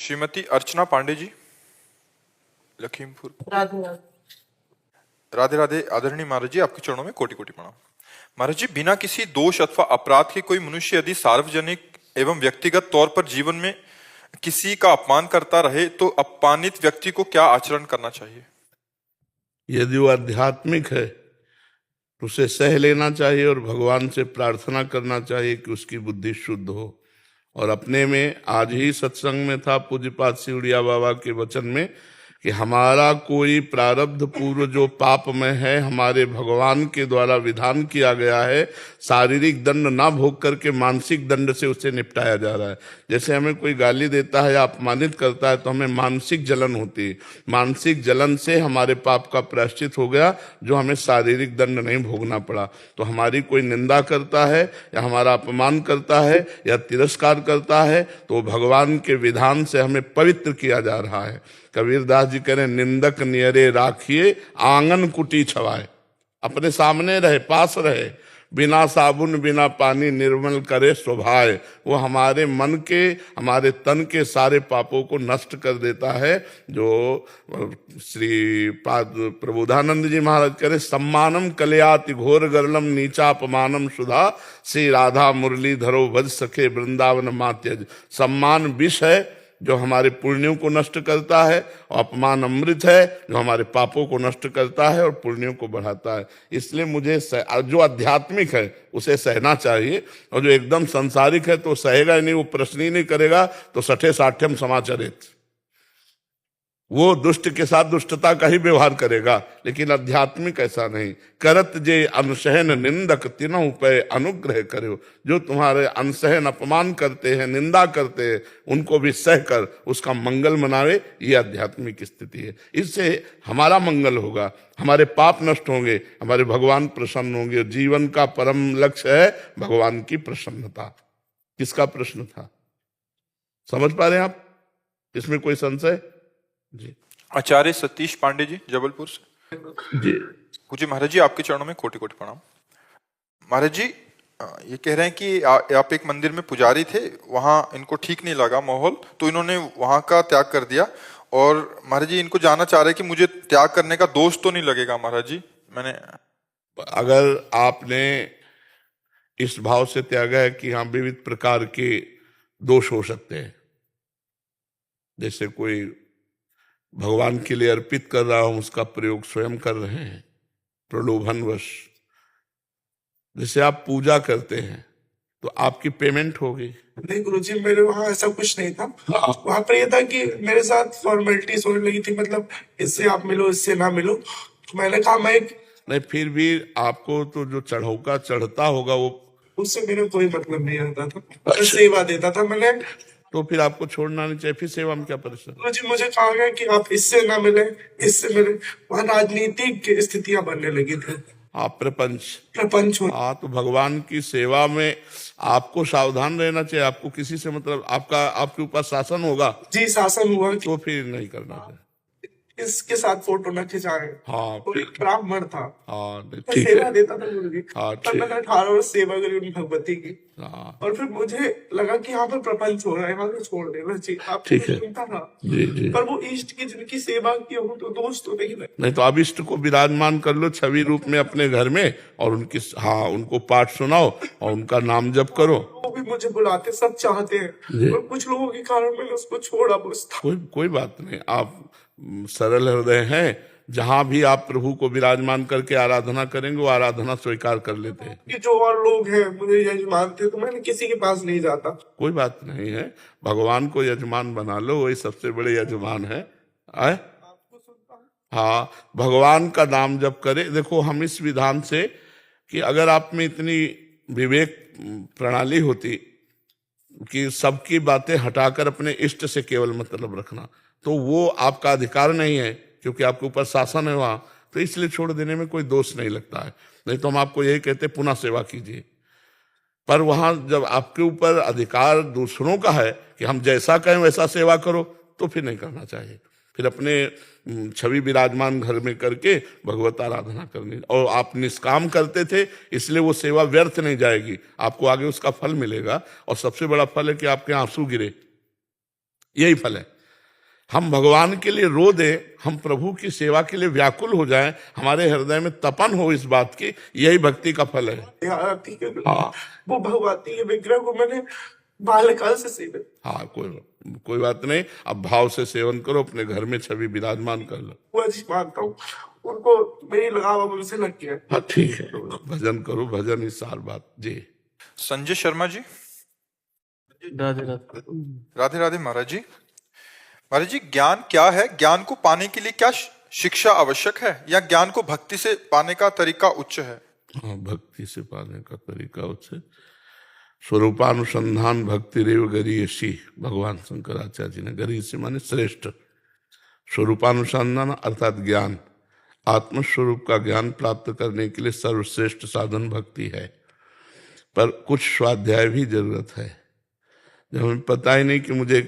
श्रीमती अर्चना पांडे जी, लखीमपुर। राधे राधे। राधे राधे। आदरणीय महाराज जी, आपके चरणों में कोटि कोटि प्रणाम। महाराज जी, बिना किसी दोष अथवा अपराध के कोई मनुष्य यदि सार्वजनिक एवं व्यक्तिगत तौर पर जीवन में किसी का अपमान करता रहे तो अपमानित व्यक्ति को क्या आचरण करना चाहिए? यदि वो आध्यात्मिक है तो उसे सह लेना चाहिए और भगवान से प्रार्थना करना चाहिए कि उसकी बुद्धि शुद्ध हो। और अपने में आज ही सत्संग में था पूज्यपाद सिउड़िया बाबा के वचन में कि हमारा कोई प्रारब्ध पूर्व जो पाप में है, हमारे भगवान के द्वारा विधान किया गया है, शारीरिक दंड ना भोग करके मानसिक दंड से उससे निपटाया जा रहा है। जैसे हमें कोई गाली देता है या अपमानित करता है तो हमें मानसिक जलन होती है, मानसिक जलन से हमारे पाप का प्रायश्चित हो गया, जो हमें शारीरिक दंड नहीं भोगना पड़ा। तो हमारी कोई निंदा करता है या हमारा अपमान करता है या तिरस्कार करता है तो भगवान के विधान से हमें पवित्र किया जा रहा है। कबीरदास जी कह रहे निंदक नियरे राखिए आंगन कुटी छवाए। अपने सामने रहे, पास रहे, बिना साबुन बिना पानी निर्मल करे स्वभाव। वो हमारे मन के, हमारे तन के सारे पापों को नष्ट कर देता है। जो श्री पाद प्रबोधानंद जी महाराज कह रहे सम्मानम कलयाति घोर गरलम नीचा अपमानम सुधा श्री राधा मुरली धरो भज सखे वृंदावन मात्यज। सम्मान विष है जो हमारे पुण्यों को नष्ट करता है, और अपमान अमृत है जो हमारे पापों को नष्ट करता है और पुण्यों को बढ़ाता है। इसलिए मुझे जो आध्यात्मिक है उसे सहना चाहिए, और जो एकदम सांसारिक है तो सहेगा ही नहीं, वो प्रश्न ही नहीं करेगा, तो सठे साठ्यम समाचरित, वो दुष्ट के साथ दुष्टता का ही व्यवहार करेगा। लेकिन आध्यात्मिक ऐसा नहीं। करत जे अनसहन निंदक तिनहु पे अनुग्रह करो। जो तुम्हारे अनसहन अपमान करते हैं, निंदा करते हैं, उनको भी सह कर उसका मंगल मनावे, ये आध्यात्मिक स्थिति है। इससे हमारा मंगल होगा, हमारे पाप नष्ट होंगे, हमारे भगवान प्रसन्न होंगे। जीवन का परम लक्ष्य है भगवान की प्रसन्नता। किसका प्रश्न था, समझ पा रहे हैं आप? इसमें कोई संशय जी? आचार्य सतीश पांडे जी, जबलपुर से। जी पूज्य महाराज जी, आपके चरणों में कोटि कोटि प्रणाम। महाराज जी, ये कह रहे हैं कि आप एक मंदिर में पुजारी थे, वहां इनको ठीक नहीं लगा माहौल, तो इन्होंने वहां का त्याग कर दिया। और महाराज जी इनको जानना चाह रहे हैं कि मुझे त्याग करने का दोष तो नहीं लगेगा? महाराज जी, मैंने अगर आपने इस भाव से त्यागा है कि हाँ विविध प्रकार के दोष हो सकते हैं, जैसे कोई भगवान के लिए अर्पित कर रहा हूं, उसका प्रयोग स्वयं कर रहे हैं प्रलोभनवश। जैसे आप पूजा करते हैं तो आपकी पेमेंट होगी। नहीं गुरुजी, मेरे वहाँ ऐसा कुछ नहीं था। वहाँ पर ये था कि मेरे साथ फॉर्मेलिटीज होने लगी थी, मतलब इससे आप मिलो, इससे ना मिलो। तो मैंने कहा मैं नहीं, फिर भी आपको तो जो चढ़ौका चढ़ता होगा वो, उससे मेरा कोई मतलब नहीं रहता था। मैं सेवा देता था मैंने। तो फिर आपको छोड़ना नहीं चाहिए। फिर सेवा में क्या परेशानी? गुरुजी मुझे कहा गया कि आप इससे ना मिले, इससे मिले। वहाँ राजनीतिक स्थितियां बनने लगी थी। आप प्रपंच हो। हाँ, तो भगवान की सेवा में आपको सावधान रहना चाहिए। आपको किसी से मतलब आपके ऊपर शासन होगा जी, शासन हुआ कि तो फिर नहीं करना चाहिए। इसके साथ फोटो न खिंचाए। हाँ, और एक ब्राह्मण था, हाँ मैं ठीक सेवा है। देता था गुरुजी। हाँ, तब ठीक। मैंने 18 वर्ष सेवा करी उन भगवती की। हाँ, और फिर मुझे लगा कि यहाँ पर प्रपंच हो रहा है, यहाँ पर छोड़ देना चाहिए। आप ठीक है। सुनता था, जी जी। पर वो इष्ट की जिनकी सेवा की हो तो दोष तो नहीं लगे। नहीं तो अब इष्ट को विराजमान कर लो छवि रूप में अपने घर में, और उनको पाठ सुनाओ और उनका नाम जप करो। वो भी मुझे बुलाते, सब चाहते हैं, और कुछ लोगों के कारण मैंने उसको छोड़ा। बस था। कोई बात नहीं। आप सरल हृदय हैं, जहां भी आप प्रभु को विराजमान करके आराधना करेंगे वो आराधना स्वीकार कर लेते हैं। कि जो और लोग हैं मुझे यजमान थे, तो मैंने किसी के पास नहीं जाता। कोई बात नहीं है, भगवान को यजमान बना लो, वही सबसे बड़े यजमान है। हाँ, भगवान का नाम जप करे। देखो, हम इस विधान से कि अगर आप में इतनी विवेक प्रणाली होती कि सबकी बातें हटाकर अपने इष्ट से केवल मतलब रखना, तो वो आपका अधिकार नहीं है, क्योंकि आपके ऊपर शासन है वहां, तो इसलिए छोड़ देने में कोई दोष नहीं लगता है। नहीं तो हम आपको यही कहते पुनः सेवा कीजिए। पर वहां जब आपके ऊपर अधिकार दूसरों का है कि हम जैसा कहें वैसा सेवा करो, तो फिर नहीं करना चाहिए। फिर अपने छवि विराजमान घर में करके भगवत आराधना करनी। और आप निष्काम करते थे, इसलिए वो सेवा व्यर्थ नहीं जाएगी, आपको आगे उसका फल मिलेगा। और सबसे बड़ा फल है कि आपके आंसू गिरे, यही फल है। हम भगवान के लिए रो दें, हम प्रभु की सेवा के लिए व्याकुल हो जाएं, हमारे हृदय में तपन हो इस बात की, यही भक्ति का फल है। आती है वो भगवती के विग्रह को मैंने बाल्यकाल से सेवन। हाँ, कोई बात नहीं, अब भाव से सेवन करो, अपने घर में छवि विराजमान कर लो। वो अच्छी मानता हूँ, उनको मेरी लगाव अब उनसे लग गया। हाँ ठीक है, भजन करो, भजन ही सार बात जी। संजय शर्मा जी। राधे राधे। राधे राधे महाराज जी। महाराज जी, ज्ञान क्या है? ज्ञान को पाने के लिए क्या शिक्षा आवश्यक है, या ज्ञान को भक्ति से पाने का तरीका उच्च है? हाँ, भक्ति से पाने का तरीका उच्च है। स्वरूपानुसंधान भक्ति रेव गरीयसी, भगवान शंकराचार्य जी ने, गरीयसी माने श्रेष्ठ, स्वरूपानुसंधान अर्थात ज्ञान, आत्मस्वरूप का ज्ञान प्राप्त करने के लिए सर्वश्रेष्ठ साधन भक्ति है। पर कुछ स्वाध्याय भी जरूरत है। जब हमें पता ही नहीं कि मुझे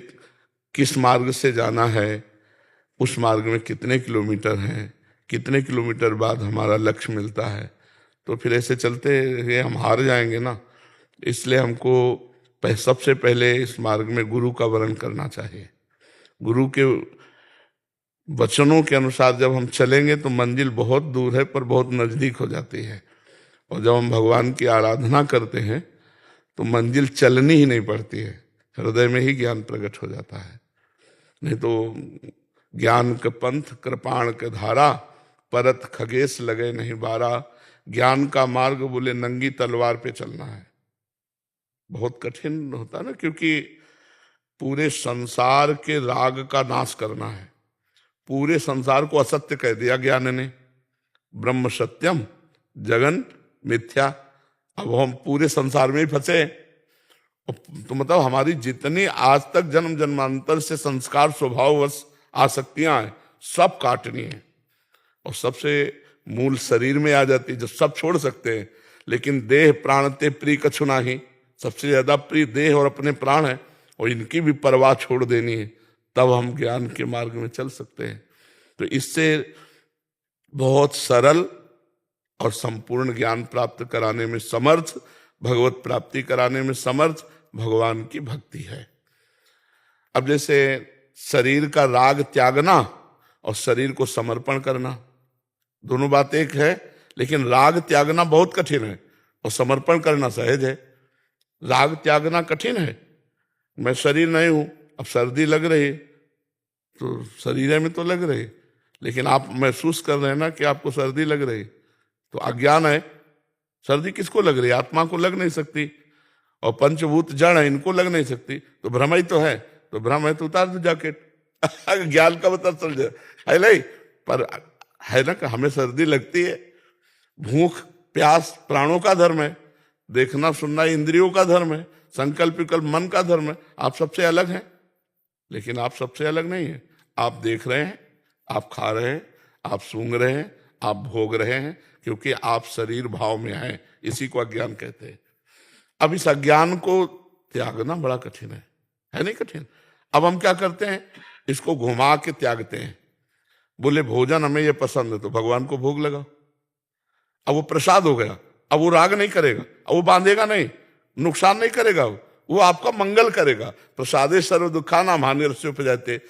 किस मार्ग से जाना है, उस मार्ग में कितने किलोमीटर हैं, कितने किलोमीटर बाद हमारा लक्ष्य मिलता है, तो फिर ऐसे चलते हुए हम हार जाएंगे ना। इसलिए हमको सबसे पहले इस मार्ग में गुरु का वर्ण करना चाहिए। गुरु के वचनों के अनुसार जब हम चलेंगे तो मंजिल बहुत दूर है पर बहुत नजदीक हो जाती है। और जब हम भगवान की आराधना करते हैं तो मंजिल चलनी ही नहीं पड़ती है, हृदय में ही ज्ञान प्रकट हो जाता है। नहीं तो ज्ञान के पंथ कृपाण के धारा, परत खगेश लगे नहीं बारा। ज्ञान का मार्ग बोले नंगी तलवार पे चलना है, बहुत कठिन होता ना, क्योंकि पूरे संसार के राग का नाश करना है। पूरे संसार को असत्य कह दिया ज्ञान ने, ब्रह्म सत्यम जगन मिथ्या। अब हम पूरे संसार में ही फंसे। तो मतलब हमारी जितनी आज तक जन्म जन्मांतर से संस्कार स्वभाववश आसक्तियां हैं, सब काटनी है। और सबसे मूल शरीर में आ जाती है, जब सब छोड़ सकते हैं। लेकिन देह प्राण ते प्रिय कछु नाही, सबसे ज्यादा प्रिय देह और अपने प्राण है, और इनकी भी परवाह छोड़ देनी है, तब हम ज्ञान के मार्ग में चल सकते हैं। तो इससे बहुत सरल और संपूर्ण ज्ञान प्राप्त कराने में समर्थ, भगवत प्राप्ति कराने में समर्थ भगवान की भक्ति है। अब जैसे शरीर का राग त्यागना और शरीर को समर्पण करना, दोनों बात एक है, लेकिन राग त्यागना बहुत कठिन है और समर्पण करना सहज है। राग त्यागना कठिन है। मैं शरीर नहीं हूं, अब सर्दी लग रही तो शरीर में तो लग रही, लेकिन आप महसूस कर रहे हैं ना कि आपको सर्दी लग रही, तो अज्ञान है। सर्दी किसको लग रही है? आत्मा को लग नहीं सकती। और पंचभूत जड़ है, इनको लग नहीं सकती, तो भ्रम ही तो है। तो भ्रम है तो उतार दो जैकेट, ज्ञान का पता चल जाए, है नहीं? पर है ना कि हमें सर्दी लगती है। भूख प्यास प्राणों का धर्म है, देखना सुनना इंद्रियों का धर्म है, संकल्प विकल्प मन का धर्म है। आप सबसे अलग हैं, लेकिन आप सबसे अलग नहीं है। आप देख रहे हैं, आप खा रहे हैं, आप सूंघ रहे हैं, आप भोग रहे हैं, क्योंकि आप शरीर भाव में हैं। इसी को अज्ञान कहते हैं। अब इस अज्ञान को त्यागना बड़ा कठिन है नहीं कठिन? अब हम क्या करते हैं, इसको घुमा के त्यागते हैं। बोले भोजन हमें ये पसंद है तो भगवान को भोग लगाओ, अब वो प्रसाद हो गया, अब वो राग नहीं करेगा, अब वो बांधेगा नहीं, नुकसान नहीं करेगा, वो आपका मंगल करेगा। प्रसादे सर्व दुखाना हानि रस्यों पे जाते।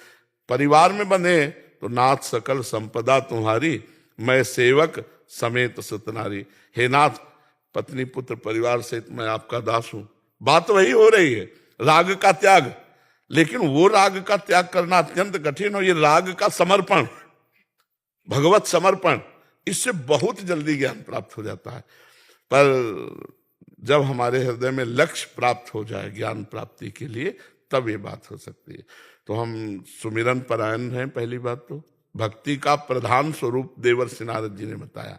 परिवार में बंधे तो नाथ सकल संपदा तुम्हारी, मैं सेवक समेत सतनारी। हे नाथ, पत्नी पुत्र परिवार से मैं आपका दास हूं। बात तो वही हो रही है, राग का त्याग। लेकिन वो राग का त्याग करना अत्यंत कठिन हो, ये राग का समर्पण, भगवत समर्पण, इससे बहुत जल्दी ज्ञान प्राप्त हो जाता है। पर जब हमारे हृदय में लक्ष्य प्राप्त हो जाए ज्ञान प्राप्ति के लिए, तब ये बात हो सकती है। तो हम सुमिरन परायण हैं। पहली बात तो भक्ति का प्रधान स्वरूप देवर्षि नारद जी ने बताया,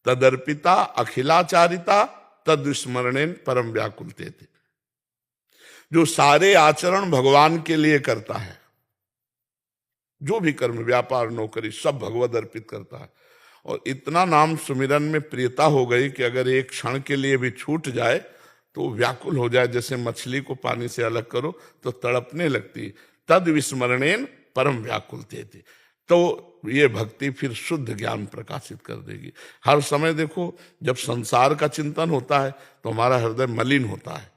तदर्पिता अखिलाचारिता तद स्मरणेन परम व्याकुलते थे। जो सारे आचरण भगवान के लिए करता है, जो भी कर्म व्यापार नौकरी सब भगवत अर्पित करता है, और इतना नाम सुमिरन में प्रियता हो गई कि अगर एक क्षण के लिए भी छूट जाए तो व्याकुल हो जाए। जैसे मछली को पानी से अलग करो तो तड़पने लगती, तद विस्मरणेन परम व्याकुलते थे। तो ये भक्ति फिर शुद्ध ज्ञान प्रकाशित कर देगी। हर समय देखो, जब संसार का चिंतन होता है तो हमारा हृदय मलिन होता है,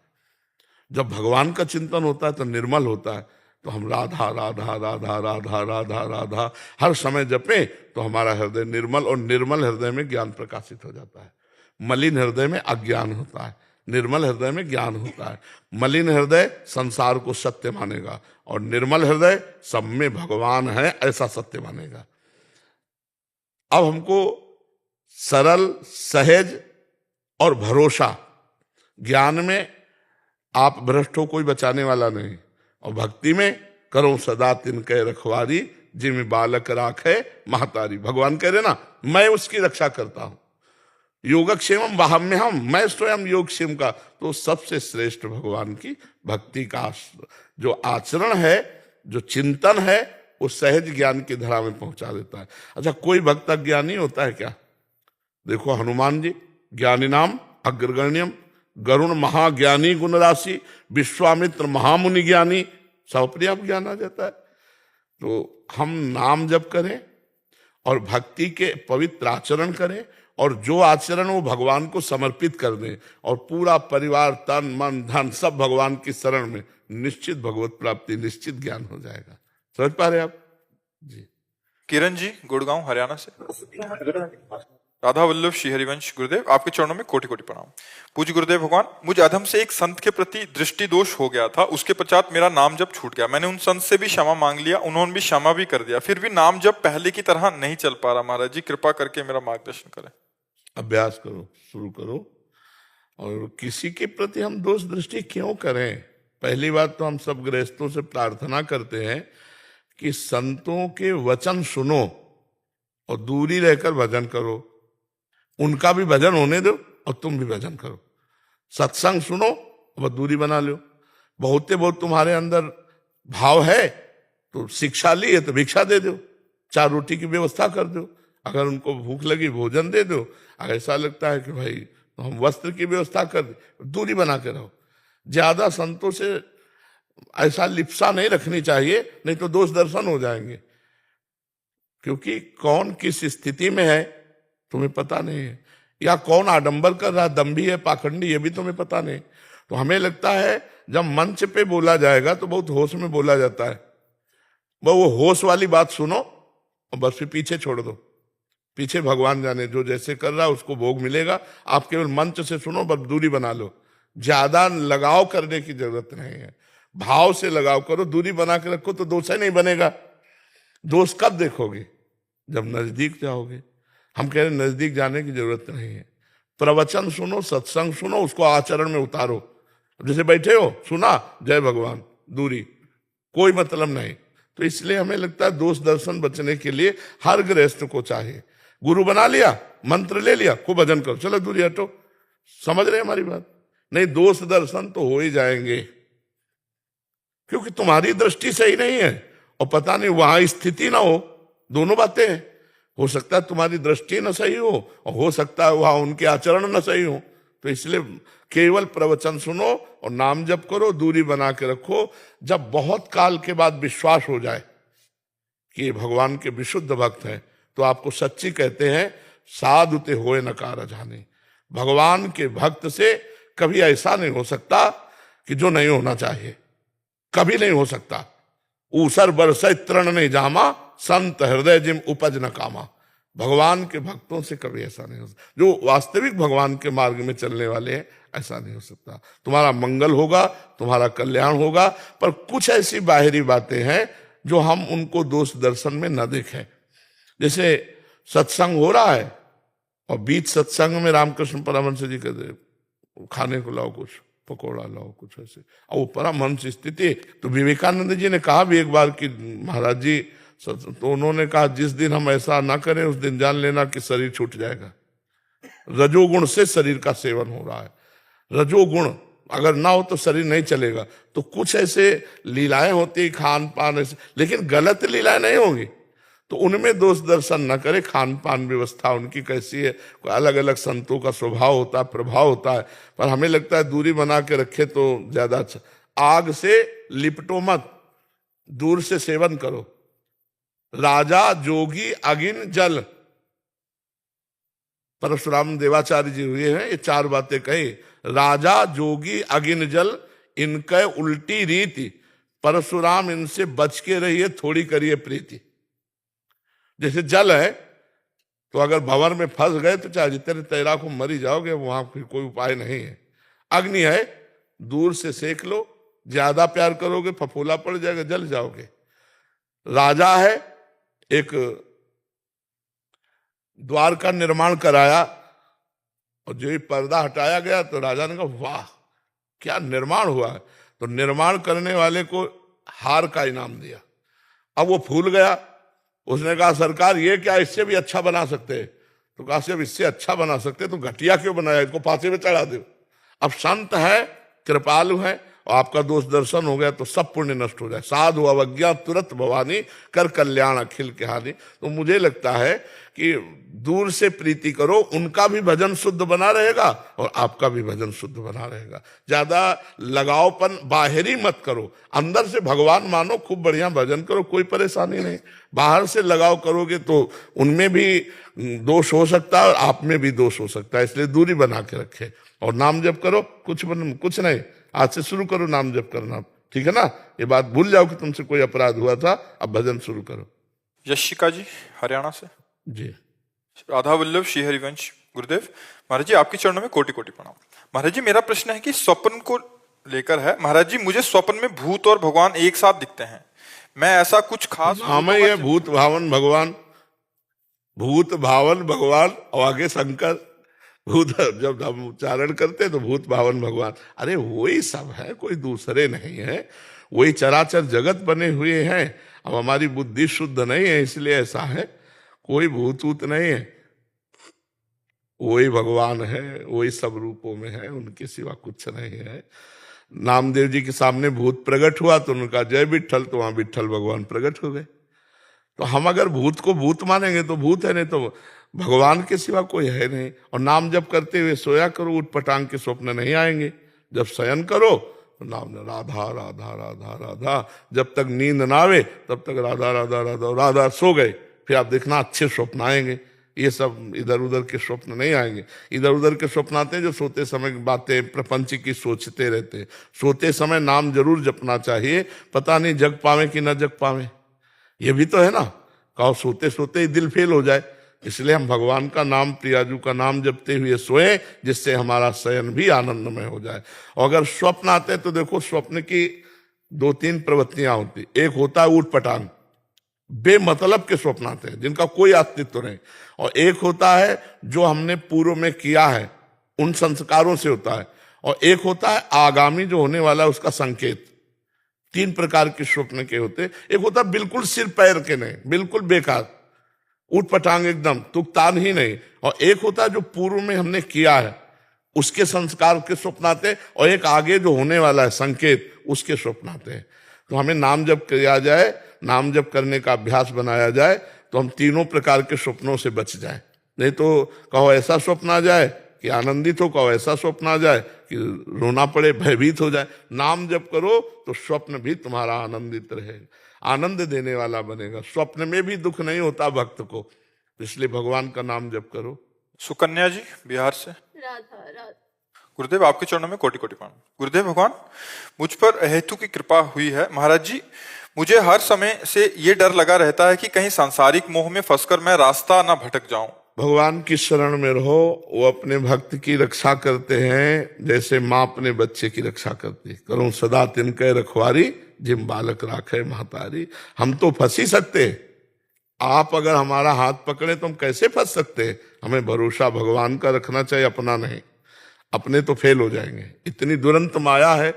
जब भगवान का चिंतन होता है तो निर्मल होता है। तो हम राधा राधा राधा राधा राधा राधा हर समय जपें तो हमारा हृदय निर्मल, और निर्मल हृदय में ज्ञान प्रकाशित हो जाता है। मलिन हृदय में अज्ञान होता है, निर्मल हृदय में ज्ञान होता है। मलिन हृदय संसार को सत्य मानेगा और निर्मल हृदय सब में भगवान है ऐसा सत्य मानेगा। अब हमको सरल, सहज और भरोसा, ज्ञान में आप भ्रष्ट हो कोई बचाने वाला नहीं, और भक्ति में करो सदा तिनके रखवारी जिम बालक राखे महतारी। भगवान कह रहे ना, मैं उसकी रक्षा करता हूं। योगक्षेमम वाहम्यहम, मैं स्वयं योगक्षेम का। तो सबसे श्रेष्ठ भगवान की भक्ति का जो आचरण है, जो चिंतन है, वो सहज ज्ञान की धारा में पहुंचा देता है। अच्छा, कोई भक्त अज्ञानी होता है क्या? देखो हनुमान जी, ज्ञानी नाम अग्रगण्यम, गरुण महाज्ञानी गुण राशि, विश्वामित्र महामुनि ज्ञानी, सब अपने आप ज्ञान आ जाता है। तो हम नाम जप करें और भक्ति के पवित्र आचरण करें, और जो आचरण वो भगवान को समर्पित कर दें, और पूरा परिवार, तन मन धन सब भगवान की शरण में, निश्चित भगवत प्राप्ति, निश्चित ज्ञान हो जाएगा। समझ पा रहे आप जी? किरण जी, गुड़गांव हरियाणा से। राधा वल्लभ श्री हरिवंश गुरुदेव, आपके चरणों में कोटि कोटि प्रणाम। पूज्य गुरुदेव भगवान, मुझे अधम से एक संत के प्रति दृष्टि दोष हो गया था। उसके पश्चात मेरा नाम जप छूट गया। मैंने उन संत से भी क्षमा मांग लिया, उन्होंने भी क्षमा भी कर दिया, फिर भी नाम जप पहले की तरह नहीं चल पा रहा। महाराज जी कृपा करके मेरा मार्गदर्शन करें। अभ्यास करो, शुरू करो। और किसी के प्रति हम दोष दृष्टि क्यों करें? पहली बात तो हम सब गृहस्थों से प्रार्थना करते हैं कि संतों के वचन सुनो और दूरी रहकर भजन करो। उनका भी भजन होने दो और तुम भी भजन करो। सत्संग सुनो और दूरी बना लो। बहुत तुम्हारे अंदर भाव है तो शिक्षा ली है तो भिक्षा दे दो, 4 रोटी की व्यवस्था कर दो। अगर उनको भूख लगी भोजन दे दो। अगर ऐसा लगता है कि भाई तो हम वस्त्र की व्यवस्था कर दे, दूरी बना के रहो। ज्यादा संतों से ऐसा लिप्सा नहीं रखनी चाहिए, नहीं तो दोष दर्शन हो जाएंगे। क्योंकि कौन किस स्थिति में है तुम्हें पता नहीं है, या कौन आडंबर कर रहा, दम्भी है, पाखंडी, ये भी तुम्हें पता नहीं। तो हमें लगता है जब मंच पे बोला जाएगा तो बहुत होश में बोला जाता है। वो होश वाली बात सुनो और बस फिर पीछे छोड़ दो। पीछे भगवान जाने, जो जैसे कर रहा है उसको भोग मिलेगा। आप केवल मंच से सुनो, बस दूरी बना लो। ज्यादा लगाव करने की जरूरत नहीं है, भाव से लगाव करो, दूरी बना के रखो तो दोष ही नहीं बनेगा। दोष कब देखोगे? जब नजदीक जाओगे। हम कह रहे हैं नजदीक जाने की जरूरत नहीं है। प्रवचन सुनो, सत्संग सुनो, उसको आचरण में उतारो। जैसे बैठे हो, सुना, जय भगवान, दूरी, कोई मतलब नहीं। तो इसलिए हमें लगता है दोष दर्शन बचने के लिए हर गृहस्थ को चाहिए, गुरु बना लिया, मंत्र ले लिया, खूब भजन करो, चलो दूरी हटो। समझ रहे हमारी बात? नहीं, दोष दर्शन तो हो ही जाएंगे, क्योंकि तुम्हारी दृष्टि सही नहीं है और पता नहीं वहां स्थिति ना हो। दोनों बातें हैं। हो सकता है तुम्हारी दृष्टि न सही हो और हो सकता है वहां उनके आचरण न सही हो। तो इसलिए केवल प्रवचन सुनो और नाम जप करो, दूरी बना के रखो। जब बहुत काल के बाद विश्वास हो जाए कि ये भगवान के विशुद्ध भक्त हैं, तो आपको सच्ची कहते हैं, साधु ते होए नकार जाने। भगवान के भक्त से कभी ऐसा नहीं हो सकता कि जो नहीं होना चाहिए, कभी नहीं हो सकता। ऊसर बरसे तृण नहीं जामा, संत हृदय जिम उपज न कामा। भगवान के भक्तों से कभी ऐसा नहीं हो सकता। जो वास्तविक भगवान के मार्ग में चलने वाले हैं, ऐसा नहीं हो सकता। तुम्हारा मंगल होगा, तुम्हारा कल्याण होगा, पर कुछ ऐसी बाहरी बातें हैं जो हम उनको दोष दर्शन में न देखें। जैसे सत्संग हो रहा है और बीच सत्संग में रामकृष्ण परमहंस जी कहते खाने को लाओ, कुछ पकौड़ा लाओ, कुछ ऐसे, और वो परमहंस स्थिति। तो विवेकानंद जी ने कहा भी एक बार कि महाराज जी, तो उन्होंने कहा जिस दिन हम ऐसा ना करें उस दिन जान लेना कि शरीर छूट जाएगा। रजोगुण से शरीर का सेवन हो रहा है। रजोगुण अगर ना हो तो शरीर नहीं चलेगा। तो कुछ ऐसे लीलाएं होती, खान पान ऐसे, लेकिन गलत लीलाएं नहीं होंगी, तो उनमें दोष दर्शन न करे। खान पान व्यवस्था उनकी कैसी है, अलग अलग संतों का स्वभाव होता है, प्रभाव होता है, पर हमें लगता है दूरी बना के रखे तो ज्यादा अच्छा। आग से लिपटो मत, दूर से सेवन करो। राजा जोगी अगिन जल, परशुराम देवाचार्य जी हुए हैं, ये 4 बातें कही। राजा जोगी अगिन जल, इनके उल्टी रीति, परशुराम इनसे बच के रहिए, थोड़ी करिए प्रीति। जैसे जल है, तो अगर भंवर में फंस गए तो चाहे जितने तैराक हो मर ही जाओगे, वहां फिर कोई उपाय नहीं है। अग्नि है, दूर से सेक लो, ज्यादा प्यार करोगे फफोला पड़ जाएगा, जल जाओगे। राजा है, एक द्वार का निर्माण कराया और जो ही पर्दा हटाया गया तो राजा ने कहा वाह क्या निर्माण हुआ है, तो निर्माण करने वाले को हार का इनाम दिया। अब वो फूल गया, उसने कहा सरकार ये क्या, इससे भी अच्छा बना सकते हैं। तो कहा जब इससे अच्छा बना सकते तो घटिया क्यों बनाया, इसको फांसी में चढ़ा दो। अब संत है, कृपालु है, और आपका दोष दर्शन हो गया तो सब पुण्य नष्ट हो जाए। साधु अवज्ञा तुरंत भवानी, कर कल्याण अखिल के हानि। तो मुझे लगता है कि दूर से प्रीति करो, उनका भी भजन शुद्ध बना रहेगा और आपका भी भजन शुद्ध बना रहेगा। ज्यादा लगावपन बाहरी मत करो, अंदर से भगवान मानो, खूब बढ़िया भजन करो, कोई परेशानी नहीं। बाहर से लगाव करोगे तो उनमें भी दोष हो सकता है और आप में भी दोष हो सकता है, इसलिए दूरी बना के रखे और नाम जप करो। कुछ नहीं, आज से शुरू करो नाम जप करना, ठीक है ना। ये बात भूल जाओ कि तुमसे कोई अपराध हुआ था, अब भजन शुरू करो। यशिका जी हरियाणा से। जी राधा वल्लभ श्री हरिवंश गुरुदेव महाराज जी, आपके चरणों में कोटि कोटि प्रणाम। महाराज जी मेरा प्रश्न है कि स्वप्न को लेकर है। महाराज जी मुझे स्वप्न में भूत और भगवान एक साथ दिखते हैं, मैं ऐसा कुछ खास हमें ये भूत भावन भगवान, भूत भावन भगवान और आगे शंकर, भूत जब हम उच्चारण करते तो भूत भावन भगवान, अरे वही सब है, कोई दूसरे नहीं है, वही चराचर जगत बने हुए हैं। अब हमारी बुद्धि शुद्ध नहीं है इसलिए ऐसा है, कोई भूत ऊत नहीं है, वही भगवान है, वही सब रूपों में है, उनके सिवा कुछ नहीं है। नामदेव जी के सामने भूत प्रकट हुआ तो उनका जय विठ्ठल, तो वहां विठ्ठल भगवान प्रकट हो गए। तो हम अगर भूत को भूत मानेंगे तो भूत है, नहीं तो भगवान के सिवा कोई है नहीं। और नाम जप करते हुए सोया करो, उठ पटांग के स्वप्न नहीं आएंगे। जब शयन करो तो नाम राधा राधा राधा राधा, जब तक नींद ना आवे तब तक राधा राधा राधा राधा, सो गए फिर आप देखना अच्छे स्वप्न आएंगे। ये सब इधर उधर के स्वप्न नहीं आएंगे। इधर उधर के स्वप्न आते हैं जो सोते समय बातें प्रपंच की सोचते रहते हैं। सोते समय नाम जरूर जपना चाहिए, पता नहीं जग पावे कि न जग पावे, ये भी तो है ना। कहो सोते सोते ही दिल फेल हो जाए, इसलिए हम भगवान का नाम, प्रियाजू का नाम जपते हुए सोए, जिससे हमारा शयन भी आनंदमय हो जाए। और अगर स्वप्न आते हैं तो देखो स्वप्न की 2-3 प्रवृत्तियां होती। एक होता है ऊट पटांग, बेमतलब के स्वप्न आते हैं जिनका कोई अस्तित्व नहीं। और एक होता है जो हमने पूर्व में किया है उन संस्कारों से होता है। और एक होता है आगामी जो होने वाला है उसका संकेत। 3 प्रकार के स्वप्न के होते। एक होता है बिल्कुल सिर पैर के नहीं, बिल्कुल बेकार, ऊट पटांग एकदम, तुकतान ही नहीं। और एक होता है जो पूर्व में हमने किया है उसके संस्कार के स्वप्न आते हैं। और एक आगे जो होने वाला है संकेत, उसके स्वप्न आते हैं। तो हमें नाम जप किया जाए, नाम जप करने का अभ्यास बनाया जाए तो हम तीनों प्रकार के स्वप्नों से बच जाए। नहीं तो कहो ऐसा स्वप्न आ जाए कि आनंदित हो, कहो ऐसा स्वप्न आ जाए कि रोना पड़े, भयभीत हो जाए। नाम जप करो तो स्वप्न भी तुम्हारा आनंदित रहेगा, आनंद देने वाला बनेगा। स्वप्न में भी दुख नहीं होता भक्त को, इसलिए भगवान का नाम जप करो। सुकन्या जी बिहार से। राधा राधा। गुरुदेव आपके चरणों में कोटि कोटि प्रणाम। गुरुदेव भगवान मुझ पर हेतु की कृपा हुई है। महाराज जी मुझे हर समय से ये डर लगा रहता है कि कहीं सांसारिक मोह में फंसकर मैं रास्ता ना भटक जाऊं। भगवान की शरण में रहो, वो अपने भक्त की रक्षा करते हैं जैसे माँ अपने बच्चे की रक्षा करती। करो सदा तिनके रखवारी, जिम बालक राखे महतारी। हम तो फंस ही सकते, आप अगर हमारा हाथ पकड़े तो हम कैसे फंस सकते। हमें भरोसा भगवान का रखना चाहिए, अपना नहीं। अपने तो फेल हो जाएंगे। इतनी दुरंत माया है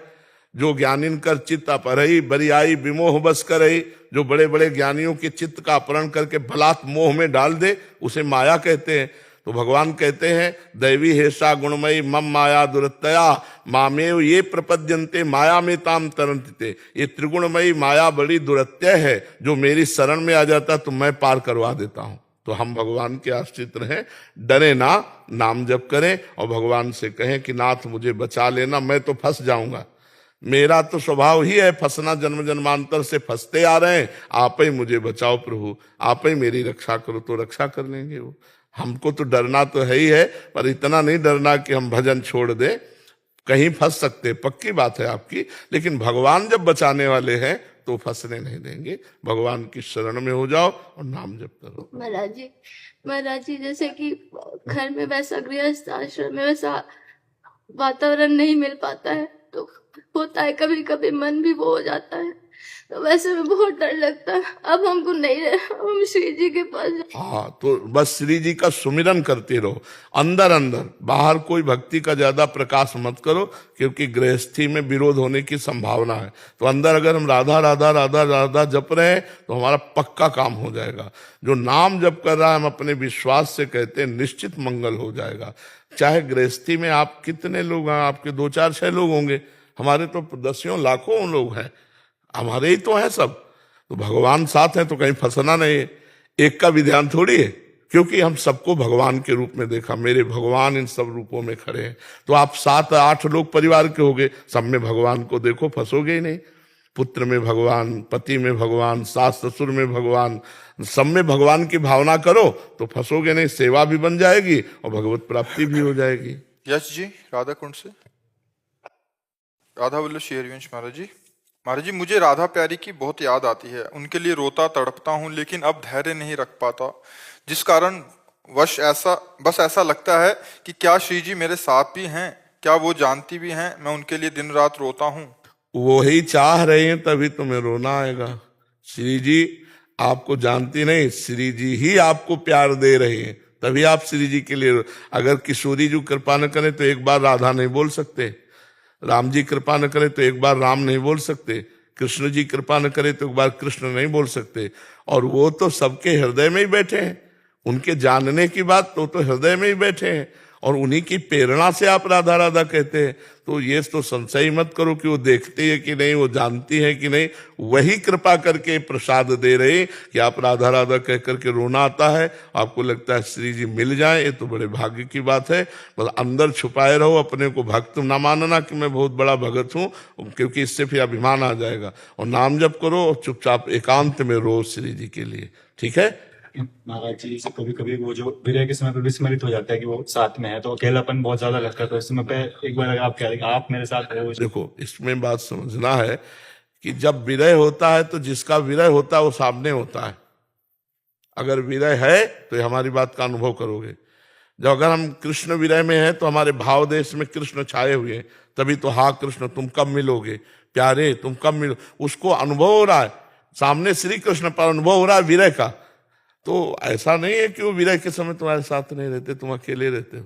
जो ज्ञानिन कर चित्त अपहरई, बरियाई विमोह बस करई। जो बड़े बड़े ज्ञानियों के चित्त का अपहरण करके बलात् मोह में डाल दे उसे माया कहते हैं। तो भगवान कहते हैं दैवी हेषा गुणमयी मम माया दुरतया मामेव ये प्रपद्यन्ते माया में ताम तरंते। ये त्रिगुणमयी माया बड़ी दुरत्य है, जो मेरी शरण में आ जाता तो मैं पार करवा देता हूं। तो हम भगवान के आश्रित रहें, डरे ना, नाम जप करें और भगवान से कहें कि नाथ मुझे बचा लेना, मैं तो फंस जाऊंगा। मेरा तो स्वभाव ही है फंसना, जन्म जन्मांतर से फंसते आ रहे हैं। आप ही मुझे बचाओ प्रभु, आप ही मेरी रक्षा करो, तो रक्षा कर लेंगे वो। हमको तो डरना तो है ही है, पर इतना नहीं डरना कि हम भजन छोड़ दें। कहीं फंस सकते हैं, पक्की बात है आपकी, लेकिन भगवान जब बचाने वाले हैं तो फंसने नहीं देंगे। भगवान की शरण में हो जाओ और नाम जप करो। महाराज जी जैसे कि घर में वैसा गृहस्थ आश्रम में वैसा वातावरण नहीं मिल पाता है, तो होता है कभी कभी मन भी वो हो जाता है, तो वैसे में बहुत डर लगता है। अब हमको नहीं रहे, हम श्री जी के पास हाँ, तो बस श्री जी का सुमिरन करते रहो, अंदर अंदर, बाहर कोई भक्ति का ज्यादा प्रकाश मत करो, क्योंकि गृहस्थी में विरोध होने की संभावना है। तो अंदर अगर हम राधा राधा राधा राधा जप रहे हैं तो हमारा पक्का काम हो जाएगा। जो नाम जप कर रहा है, हम अपने विश्वास से कहते हैं निश्चित मंगल हो जाएगा। चाहे गृहस्थी में आप कितने लोग हैं, आपके 2 4 6 लोग होंगे, हमारे तो दसियों लाखों लोग हैं, हमारे ही तो है सब। तो भगवान साथ है तो कहीं फंसना नहीं है। एक का भी ध्यान थोड़ी है, क्योंकि हम सबको भगवान के रूप में देखा, मेरे भगवान इन सब रूपों में खड़े हैं। तो आप 7 8 लोग परिवार के होगे, सब में भगवान को देखो, फंसोगे ही नहीं। पुत्र में भगवान, पति में भगवान, सास ससुर में भगवान, सब में भगवान की भावना करो तो फंसोगे नहीं। सेवा भी बन जाएगी और भगवत प्राप्ति भी हो जाएगी। यश जी राधा कुंड से, राधा वल्लभ शेरवंश महाराज जी, मुझे राधा प्यारी की बहुत याद आती है। उनके लिए रोता तड़पता हूँ, लेकिन अब धैर्य नहीं रख पाता, जिस कारण बस ऐसा लगता है कि क्या श्री जी मेरे साथ भी हैं, क्या वो जानती भी हैं मैं उनके लिए दिन रात रोता हूँ। वो ही चाह रहे हैं तभी तुम्हें रोना आएगा। श्री जी आपको जानती नहीं, श्री जी ही आपको प्यार दे रहे हैं, तभी आप श्री जी के लिए। अगर किशोरी जी कृपा न करे तो एक बार राधा नहीं बोल सकते, राम जी कृपा न करे तो एक बार राम नहीं बोल सकते, कृष्ण जी कृपा न करे तो एक बार कृष्ण नहीं बोल सकते। और वो तो सबके हृदय में ही बैठे हैं, उनके जानने की बात तो हृदय में ही बैठे हैं, और उन्हीं की प्रेरणा से आप राधा राधा कहते हैं। तो ये तो संशय ही मत करो कि वो देखती है कि नहीं, वो जानती है कि नहीं, वही कृपा करके प्रसाद दे रहे कि आप राधा राधा कह करके रोना आता है, आपको लगता है श्री जी मिल जाए। ये तो बड़े भाग्य की बात है। बस अंदर छुपाए रहो, अपने को भक्त ना मानना कि मैं बहुत बड़ा भगत हूँ, क्योंकि इससे फिर अभिमान आ जाएगा। और नाम जप करो और चुपचाप एकांत में रो श्री जी के लिए, ठीक है। महाराज जी से कभी कभी वो जो विरह के समय पे विस्मरित हो जाता है कि वो साथ में है, तो अकेलापन बहुत ज्यादा लगता है। तो इस समय पे एक बार अगर आप कह रहे हैं आप मेरे साथ हो। देखो, इसमें बात समझना है कि जब विरह होता है तो जिसका विरह होता है वो सामने होता है। अगर विरह है तो हमारी बात का अनुभव करोगे। जब अगर हम कृष्ण विरह में हैं तो हमारे भाव देश में कृष्ण छाए हुए हैं, तभी तो हाँ कृष्ण तुम कब मिलोगे, प्यारे तुम कब मिलो, उसको अनुभव हो रहा है, सामने श्री कृष्ण पर अनुभव हो रहा है विरह का। तो ऐसा नहीं है कि वो विरह के समय तुम्हारे साथ नहीं रहते, तुम अकेले रहते हो,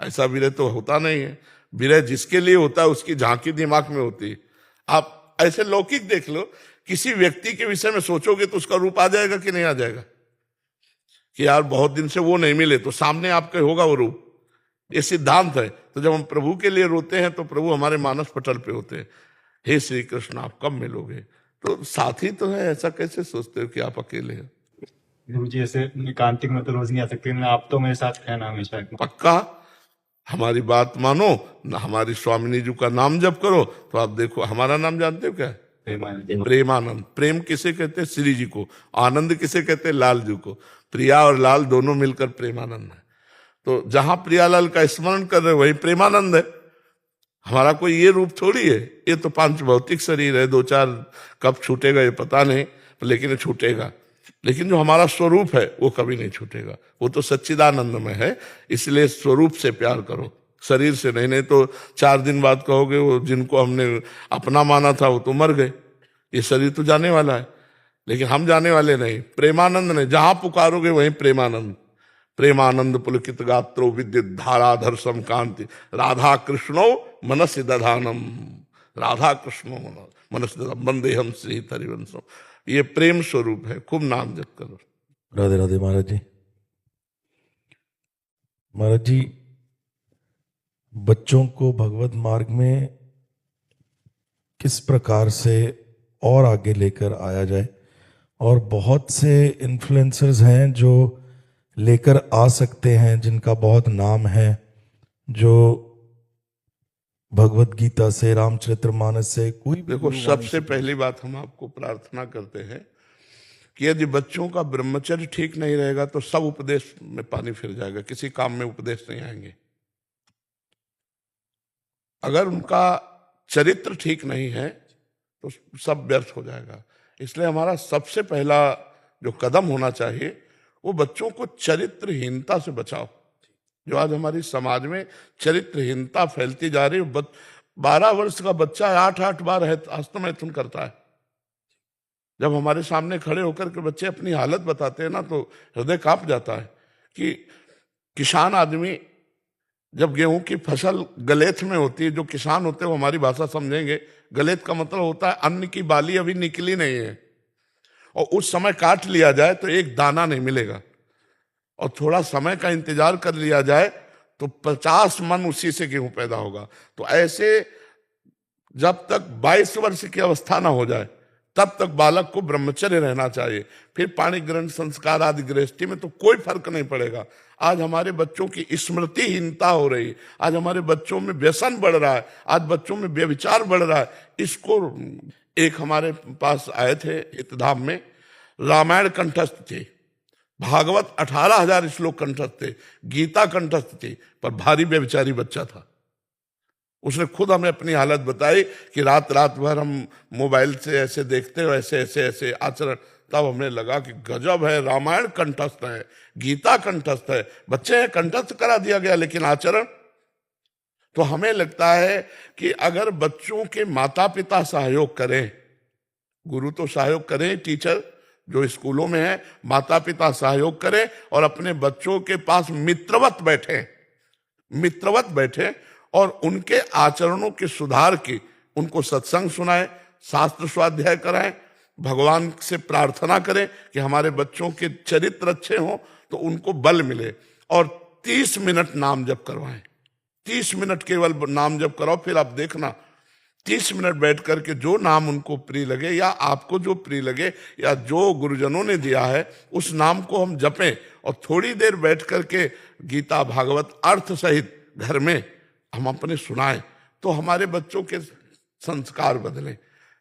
ऐसा विरह तो होता नहीं है। विरह जिसके लिए होता है उसकी झांकी दिमाग में होती है। आप ऐसे लौकिक देख लो, किसी व्यक्ति के विषय में सोचोगे तो उसका रूप आ जाएगा कि नहीं आ जाएगा, कि यार बहुत दिन से वो नहीं मिले तो सामने आपके होगा वो रूप। ये सिद्धांत है। तो जब हम प्रभु के लिए रोते हैं तो प्रभु हमारे मानस पटल पे होते हैं, हे श्री कृष्ण आप कब मिलोगे। तो साथी तो है, ऐसा कैसे सोचते हो कि आप अकेले हैं। गुरु जी ऐसे एकांतिक में तो रोज नहीं आ सकते, आप तो मेरे साथ है ना हमेशा। पक्का हमारी बात मानो, हमारी स्वामिनी जी का नाम जप करो तो आप देखो। हमारा नाम जानते हो क्या है? प्रेमानंद। प्रेम किसे कहते हैं? श्री जी को। आनंद किसे कहते हैं? लाल जी को। प्रिया और लाल दोनों मिलकर प्रेमानंद है। तो जहां प्रियालाल का स्मरण कर रहे वही प्रेमानंद है। हमारा कोई ये रूप थोड़ी है, ये तो 5 भौतिक शरीर है, 2 4 कब छूटेगा ये पता नहीं, लेकिन ये छूटेगा। लेकिन जो हमारा स्वरूप है वो कभी नहीं छूटेगा, वो तो सच्चिदानंद में है। इसलिए स्वरूप से प्यार करो, शरीर से नहीं। नहीं तो 4 दिन बाद कहोगे वो जिनको हमने अपना माना था वो तो मर गए, ये शरीर तो जाने वाला है, लेकिन हम जाने वाले नहीं। प्रेमानंद ने जहां पुकारोगे वहीं प्रेमानंद। प्रेमानंद पुलकित गात्रो विद्युत धाराधर समकांति राधा कृष्णो मनसि दधानम। राधा कृष्णो मनसि दधानम वंदेहम श्री हरिवंशम। ये प्रेम स्वरूप है। खूब नाम जप करो। राधे राधे महाराज जी। महाराज जी, बच्चों को भगवत मार्ग में किस प्रकार से और आगे लेकर आया जाए, और बहुत से इन्फ्लुएंसर्स हैं जो लेकर आ सकते हैं, जिनका बहुत नाम है, जो भगवत गीता से, रामचरितमानस से, कोई देखो, सबसे पहली बात हम आपको प्रार्थना करते हैं कि यदि बच्चों का ब्रह्मचर्य ठीक नहीं रहेगा तो सब उपदेश में पानी फिर जाएगा, किसी काम में उपदेश नहीं आएंगे। अगर उनका चरित्र ठीक नहीं है तो सब व्यर्थ हो जाएगा। इसलिए हमारा सबसे पहला जो कदम होना चाहिए वो बच्चों को चरित्रहीनता से बचाओ। जो आज हमारी समाज में चरित्रहीनता फैलती जा रही है, 12 वर्ष का बच्चा 8 बार हस्तमैथुन करता है। जब हमारे सामने खड़े होकर के बच्चे अपनी हालत बताते हैं ना तो हृदय कांप जाता है कि किसान आदमी जब गेहूं की फसल गलेथ में होती है, जो किसान होते हैं वो हमारी भाषा समझेंगे, गलेथ का मतलब होता है अन्न की बाली अभी निकली नहीं है और उस समय काट लिया जाए तो एक दाना नहीं मिलेगा, और थोड़ा समय का इंतजार कर लिया जाए तो 50 मन उसी से गेहूं पैदा होगा। तो ऐसे जब तक 22 वर्ष की अवस्था ना हो जाए तब तक बालक को ब्रह्मचर्य रहना चाहिए। फिर पाणी ग्रहण संस्कार आदि गृहस्थी में तो कोई फर्क नहीं पड़ेगा। आज हमारे बच्चों की स्मृतिहीनता हो रही, आज हमारे बच्चों में व्यसन बढ़ रहा है, आज बच्चों में व्यभिचार बढ़ रहा है। इसको एक हमारे पास आए थे हितधाम में, रामायण कंठस्थ थे, भागवत 18,000 श्लोक कंठस्थ थे, गीता कंठस्थ थी, पर भारी व्यभिचारी बच्चा था। उसने खुद हमें अपनी हालत बताई कि रात भर हम मोबाइल से ऐसे देखते हो, ऐसे आचरण। तब हमें लगा कि गजब है, रामायण कंठस्थ है, गीता कंठस्थ है, बच्चे कंठस्थ करा दिया गया, लेकिन आचरण। तो हमें लगता है कि अगर बच्चों के माता पिता सहयोग करें, गुरु तो सहयोग करें, टीचर जो स्कूलों में है, माता पिता सहयोग करें और अपने बच्चों के पास मित्रवत बैठे और उनके आचरणों के सुधार की उनको सत्संग सुनाएं, शास्त्र स्वाध्याय कराएं, भगवान से प्रार्थना करें कि हमारे बच्चों के चरित्र अच्छे हों तो उनको बल मिले। और 30 मिनट नाम जप करवाएं, 30 मिनट केवल नाम जप कराओ। फिर आप देखना 30 मिनट बैठ करके जो नाम उनको प्रिय लगे या आपको जो प्रिय लगे या जो गुरुजनों ने दिया है उस नाम को हम जपें और थोड़ी देर बैठ करके गीता भागवत अर्थ सहित घर में हम अपने सुनाएं, तो हमारे बच्चों के संस्कार बदलें।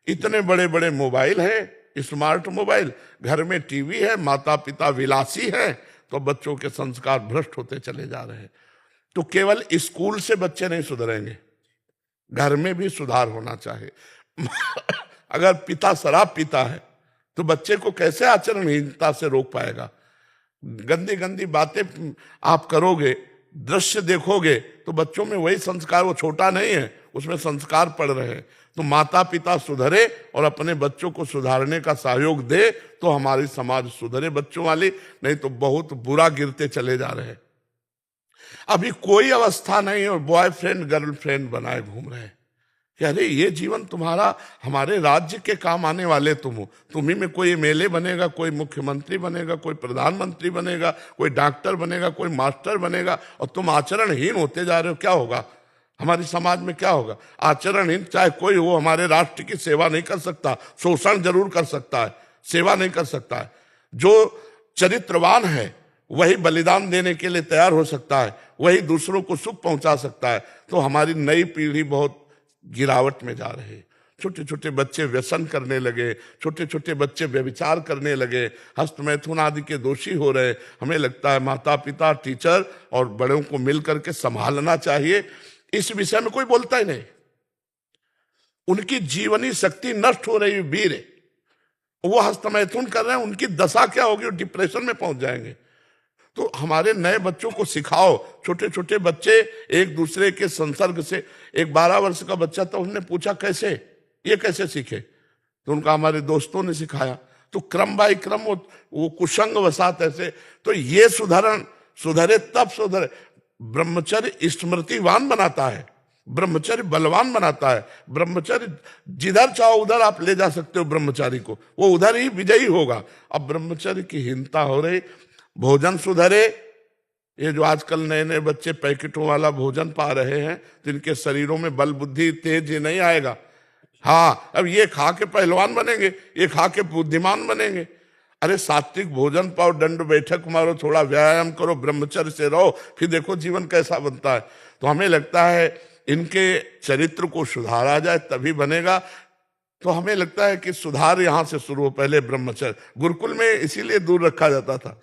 इतने बड़े बड़े मोबाइल हैं, स्मार्ट मोबाइल, घर में टीवी है, माता पिता विलासी है, तो बच्चों के संस्कार भ्रष्ट होते चले जा रहे हैं। तो केवल स्कूल से बच्चे नहीं सुधरेंगे, घर में भी सुधार होना चाहिए। अगर पिता शराब पीता है तो बच्चे को कैसे आचरणहीनता से रोक पाएगा? गंदी गंदी बातें आप करोगे, दृश्य देखोगे तो बच्चों में वही संस्कार, वो छोटा नहीं है, उसमें संस्कार पड़ रहे हैं। तो माता पिता सुधरे और अपने बच्चों को सुधारने का सहयोग दे तो हमारी समाज सुधरे बच्चों वाली, नहीं तो बहुत बुरा गिरते चले जा रहे हैं। अभी कोई अवस्था नहीं और बॉयफ्रेंड गर्लफ्रेंड बनाए घूम रहे हैं कि अरे ये जीवन तुम्हारा, हमारे राज्य के काम आने वाले तुम हो, तुम्ही में कोई एमएलए बनेगा, कोई मुख्यमंत्री बनेगा, कोई प्रधानमंत्री बनेगा, कोई डॉक्टर बनेगा, कोई मास्टर बनेगा, और तुम आचरणहीन होते जा रहे हो। क्या होगा हमारी समाज में? क्या होगा? आचरणहीन चाहे कोई हो, हमारे राष्ट्र की सेवा नहीं कर सकता, शोषण जरूर कर सकता है, सेवा नहीं कर सकता है। जो चरित्रवान है वही बलिदान देने के लिए तैयार हो सकता है, वही दूसरों को सुख पहुंचा सकता है। तो हमारी नई पीढ़ी बहुत गिरावट में जा रही है। छोटे छोटे बच्चे व्यसन करने लगे, छोटे छोटे बच्चे व्यभिचार करने लगे, हस्तमैथुन आदि के दोषी हो रहे। हमें लगता है माता पिता, टीचर और बड़ों को मिलकर के संभालना चाहिए। इस विषय में कोई बोलता ही नहीं। उनकी जीवनी शक्ति नष्ट हो रही है, वीर है, वो हस्तमैथुन कर रहे हैं, उनकी दशा क्या होगी? वो डिप्रेशन में पहुंच जाएंगे। तो हमारे नए बच्चों को सिखाओ। छोटे छोटे बच्चे एक दूसरे के संसर्ग से, एक 12 वर्ष का बच्चा था, उसने पूछा कैसे, ये कैसे सीखे? तो उनका हमारे दोस्तों ने सिखाया। तो क्रम बाई क्रम वो कुसंग वसात ऐसे। तो ये सुधरे तब सुधरे। ब्रह्मचर्य स्मृतिवान बनाता है, ब्रह्मचर्य बलवान बनाता है। ब्रह्मचर्य जिधर चाहो उधर आप ले जा सकते हो ब्रह्मचारी को, वो उधर ही विजयी होगा। अब ब्रह्मचर्य की हीनता हो रही। भोजन सुधरे। ये जो आजकल नए नए बच्चे पैकेटों वाला भोजन पा रहे हैं तो इनके शरीरों में बल बुद्धि तेज नहीं आएगा। हाँ, अब ये खा के पहलवान बनेंगे, ये खा के बुद्धिमान बनेंगे। अरे सात्विक भोजन पाओ, दंड बैठक मारो, थोड़ा व्यायाम करो, ब्रह्मचर्य से रहो, फिर देखो जीवन कैसा बनता है। तो हमें लगता है इनके चरित्र को सुधारा जाए तभी बनेगा। तो हमें लगता है कि सुधार यहाँ से शुरू हो। पहले ब्रह्मचर्य गुरुकुल में इसीलिए दूर रखा जाता था,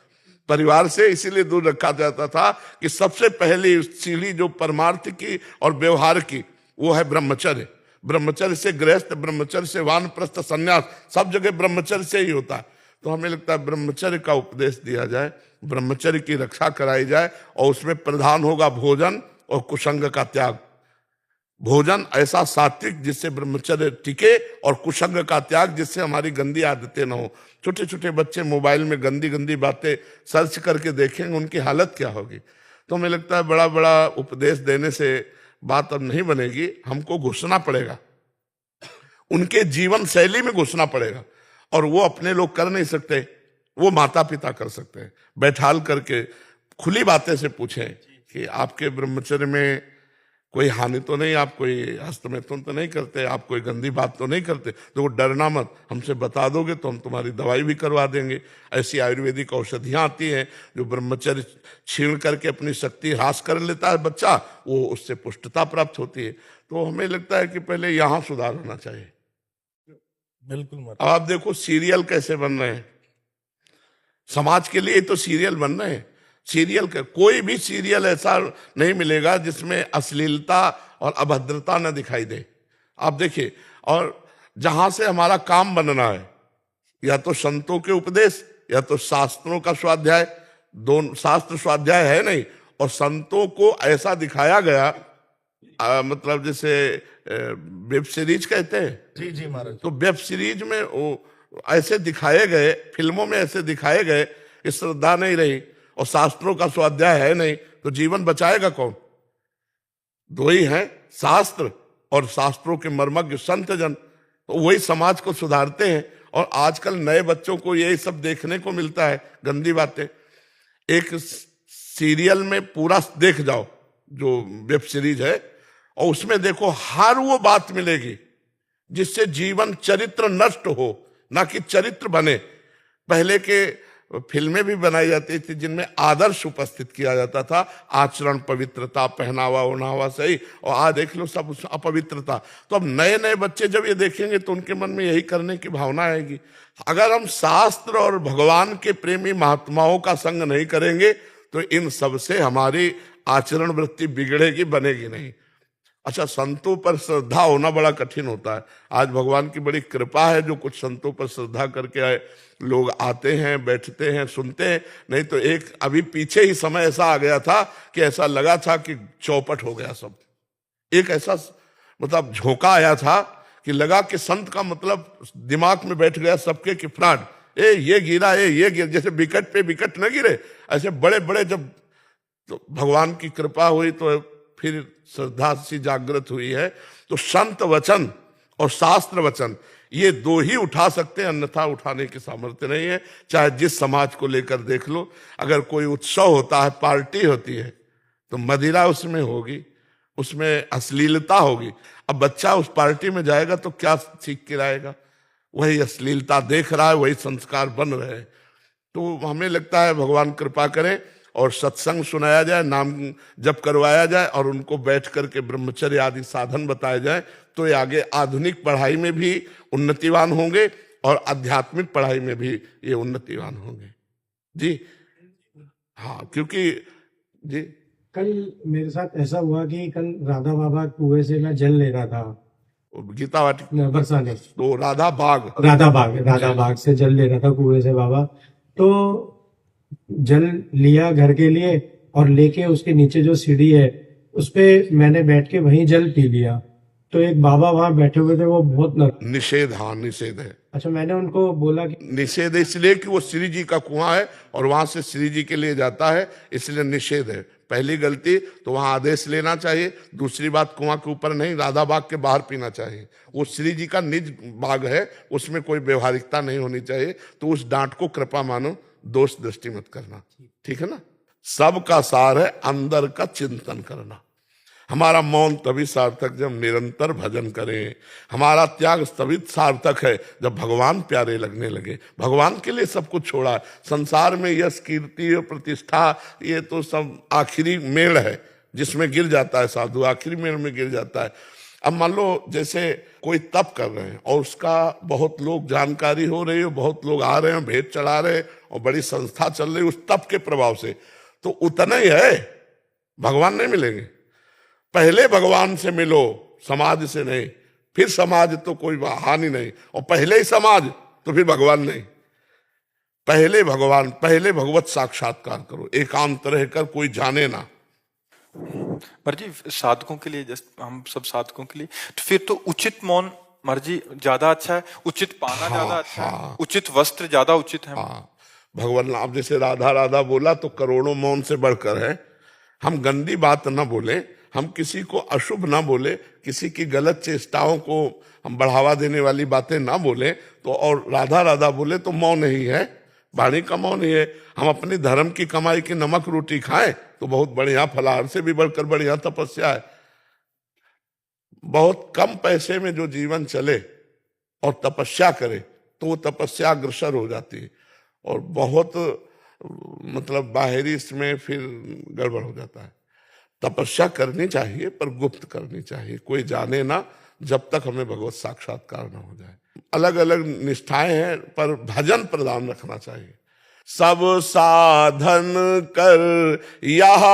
परिवार से इसीलिए दूर रखा जाता था कि सबसे पहली सीढ़ी जो परमार्थ की और व्यवहार की वो है ब्रह्मचर्य। ब्रह्मचर्य से गृहस्थ, ब्रह्मचर्य से वानप्रस्थ, संन्यास, सब जगह ब्रह्मचर्य से ही होता है। तो हमें लगता है ब्रह्मचर्य का उपदेश दिया जाए, ब्रह्मचर्य की रक्षा कराई जाए, और उसमें प्रधान होगा भोजन और कुसंग का त्याग। भोजन ऐसा सात्विक जिससे ब्रह्मचर्य टिके, और कुसंग का त्याग जिससे हमारी गंदी आदतें न हो। छोटे छोटे बच्चे मोबाइल में गंदी गंदी बातें सर्च करके देखेंगे, उनकी हालत क्या होगी। तो हमें लगता है बड़ा बड़ा उपदेश देने से बात अब नहीं बनेगी, हमको घुसना पड़ेगा, उनके जीवन शैली में घुसना पड़ेगा। और वो अपने लोग कर नहीं सकते, वो माता पिता कर सकते हैं। बैठाल करके खुली बातें से पूछें कि आपके ब्रह्मचर्य में कोई हानि तो नहीं, आप कोई हस्तमैथुन तो नहीं करते, आप कोई गंदी बात तो नहीं करते, तो वो डरना मत, हमसे बता दोगे तो हम तुम्हारी दवाई भी करवा देंगे। ऐसी आयुर्वेदिक औषधियाँ आती हैं जो ब्रह्मचर्य छीण करके अपनी शक्ति ह्रास कर लेता है बच्चा, वो उससे पुष्टता प्राप्त होती है। तो हमें लगता है कि पहले यहाँ सुधार होना चाहिए। बिल्कुल अब आप देखो सीरियल कैसे बन रहे हैं, समाज के लिए तो सीरियल बन रहे हैं। सीरियल का कोई भी सीरियल ऐसा नहीं मिलेगा जिसमें अश्लीलता और अभद्रता न दिखाई दे। आप देखिए, और जहां से हमारा काम बनना है, या तो संतों के उपदेश या तो शास्त्रों का स्वाध्याय, दोनों शास्त्र स्वाध्याय है नहीं, और संतों को ऐसा दिखाया गया, मतलब जैसे वेब सीरीज कहते हैं, जी जी महाराज। तो वेब सीरीज में वो ऐसे दिखाए गए, फिल्मों में ऐसे दिखाए गए कि श्रद्धा नहीं रही, और शास्त्रों का स्वाध्याय है नहीं, तो जीवन बचाएगा कौन। दो ही हैं, शास्त्र और शास्त्रों के मर्मज्ञ संत जन, तो वही समाज को सुधारते हैं। और आजकल नए बच्चों को यही सब देखने को मिलता है, गंदी बातें। एक सीरियल में पूरा देख जाओ जो वेब सीरीज है, और उसमें देखो हर वो बात मिलेगी जिससे जीवन चरित्र नष्ट हो, ना कि चरित्र बने। पहले के फिल्में भी बनाई जाती थी जिनमें आदर्श उपस्थित किया जाता था, आचरण, पवित्रता, पहनावा ओढ़ावा सही, और आज देख लो सब अपवित्रता। तो अब नए नए बच्चे जब ये देखेंगे तो उनके मन में यही करने की भावना आएगी। अगर हम शास्त्र और भगवान के प्रेमी महात्माओं का संग नहीं करेंगे तो इन सब से हमारी आचरण वृत्ति बिगड़ेगी, बनेगी नहीं। अच्छा, संतों पर श्रद्धा होना बड़ा कठिन होता है। आज भगवान की बड़ी कृपा है जो कुछ संतों पर श्रद्धा करके आए, लोग आते हैं, बैठते हैं, सुनते हैं। नहीं तो एक अभी पीछे ही समय ऐसा आ गया था कि ऐसा लगा था कि चौपट हो गया सब। एक ऐसा मतलब झोंका आया था कि लगा कि संत का मतलब दिमाग में बैठ गया सबके कि फ्रॉड, ये गिरा, ये गिरा, जैसे विकेट पे विकेट न गिरे, ऐसे बड़े बड़े। जब तो भगवान की कृपा हुई तो फिर श्रद्धा सी जागृत हुई है। तो संत वचन और शास्त्र वचन ये दो ही उठा सकते हैं, अन्यथा उठाने की सामर्थ्य नहीं है। चाहे जिस समाज को लेकर देख लो, अगर कोई उत्सव होता है, पार्टी होती है, तो मदिरा उसमें होगी, उसमें अश्लीलता होगी। अब बच्चा उस पार्टी में जाएगा तो क्या सीख के आएगा? वही अश्लीलता देख रहा है, वही संस्कार बन रहे हैं। तो हमें लगता है भगवान कृपा करें और सत्संग सुनाया जाए, नाम जप करवाया जाए, और उनको बैठ करके ब्रह्मचर्य आदि साधन बताए जाए, तो ये आगे आधुनिक पढ़ाई में भी उन्नतिवान होंगे और आध्यात्मिक पढ़ाई में भी ये उन्नतिवान होंगे। जी हाँ, क्योंकि जी कल मेरे साथ ऐसा हुआ कि कल राधा बाबा कुएं से मैं जल ले रहा था, गीता वाटिका बरसाने, तो राधा बाग से जल ले रहा था कुएं से बाबा। तो जल लिया घर के लिए, और लेके उसके नीचे जो सीढ़ी है उस पे मैंने बैठ के वहीं जल पी लिया। तो एक बाबा वहां बैठे हुए थे, वो बहुत निषेध, हाँ निषेध है। अच्छा, मैंने उनको बोला कि निषेध इसलिए कि वो श्री जी का कुआं है और वहां से श्री जी के लिए जाता है, इसलिए निषेध है। पहली गलती तो वहां आदेश लेना चाहिए, दूसरी बात कुआं के ऊपर नहीं, राधा बाग के बाहर पीना चाहिए। वो श्री जी का निज बाग है, उसमें कोई व्यवहारिकता नहीं होनी चाहिए। तो उस डांट को कृपा मानो, दोष दृष्टि मत करना, ठीक है ना। सबका सार है अंदर का चिंतन करना। हमारा मौन तभी सार्थक जब निरंतर भजन करें, हमारा त्याग तभी सार्थक है जब भगवान प्यारे लगने लगे। भगवान के लिए सब कुछ छोड़ा है। संसार में यश, कीर्ति और प्रतिष्ठा ये तो सब आखिरी मेड़ है जिसमें गिर जाता है साधु, आखिरी मेड़ में गिर जाता है। अब मान लो जैसे कोई तप कर रहे हैं और उसका बहुत लोग जानकारी हो रही है, बहुत लोग आ रहे हैं, भेंट चढ़ा रहे हैं और बड़ी संस्था चल रही है उस तप के प्रभाव से, तो उतना ही है, भगवान नहीं मिलेंगे। पहले भगवान से मिलो, समाज से नहीं, फिर समाज तो कोई हानि नहीं, और पहले ही समाज तो फिर भगवान नहीं। पहले भगवान, पहले भगवत साक्षात्कार करो, एकांत रहकर, कोई जाने ना। महाराज जी साधकों के लिए, जैसे हम सब साधकों के लिए, तो फिर तो उचित मौन महाराज जी ज्यादा अच्छा है, उचित पाना ज्यादा अच्छा है, उचित वस्त्र ज्यादा उचित है। हाँ, भगवान नाम जैसे राधा राधा बोला तो करोड़ों मौन से बढ़कर है। हम गंदी बात ना बोले, हम किसी को अशुभ ना बोले, किसी की गलत चेष्टाओं को हम बढ़ावा देने वाली बातें ना बोले, तो और राधा राधा बोले तो मौन ही है, वाणी का मौन ही है। हम अपनी धर्म की कमाई की नमक रोटी खाएं तो बहुत बढ़िया, फलाहार से भी बढ़कर बढ़िया तपस्या है। बहुत कम पैसे में जो जीवन चले और तपस्या करे तो वो तपस्या अग्रसर हो जाती है, और बहुत मतलब बाहरी इसमें फिर गड़बड़ हो जाता है। तपस्या करनी चाहिए पर गुप्त करनी चाहिए, कोई जाने ना, जब तक हमें भगवत साक्षात्कार ना हो जाए। अलग अलग निष्ठाएं हैं पर भजन प्रदान रखना चाहिए। सब साधन कर यह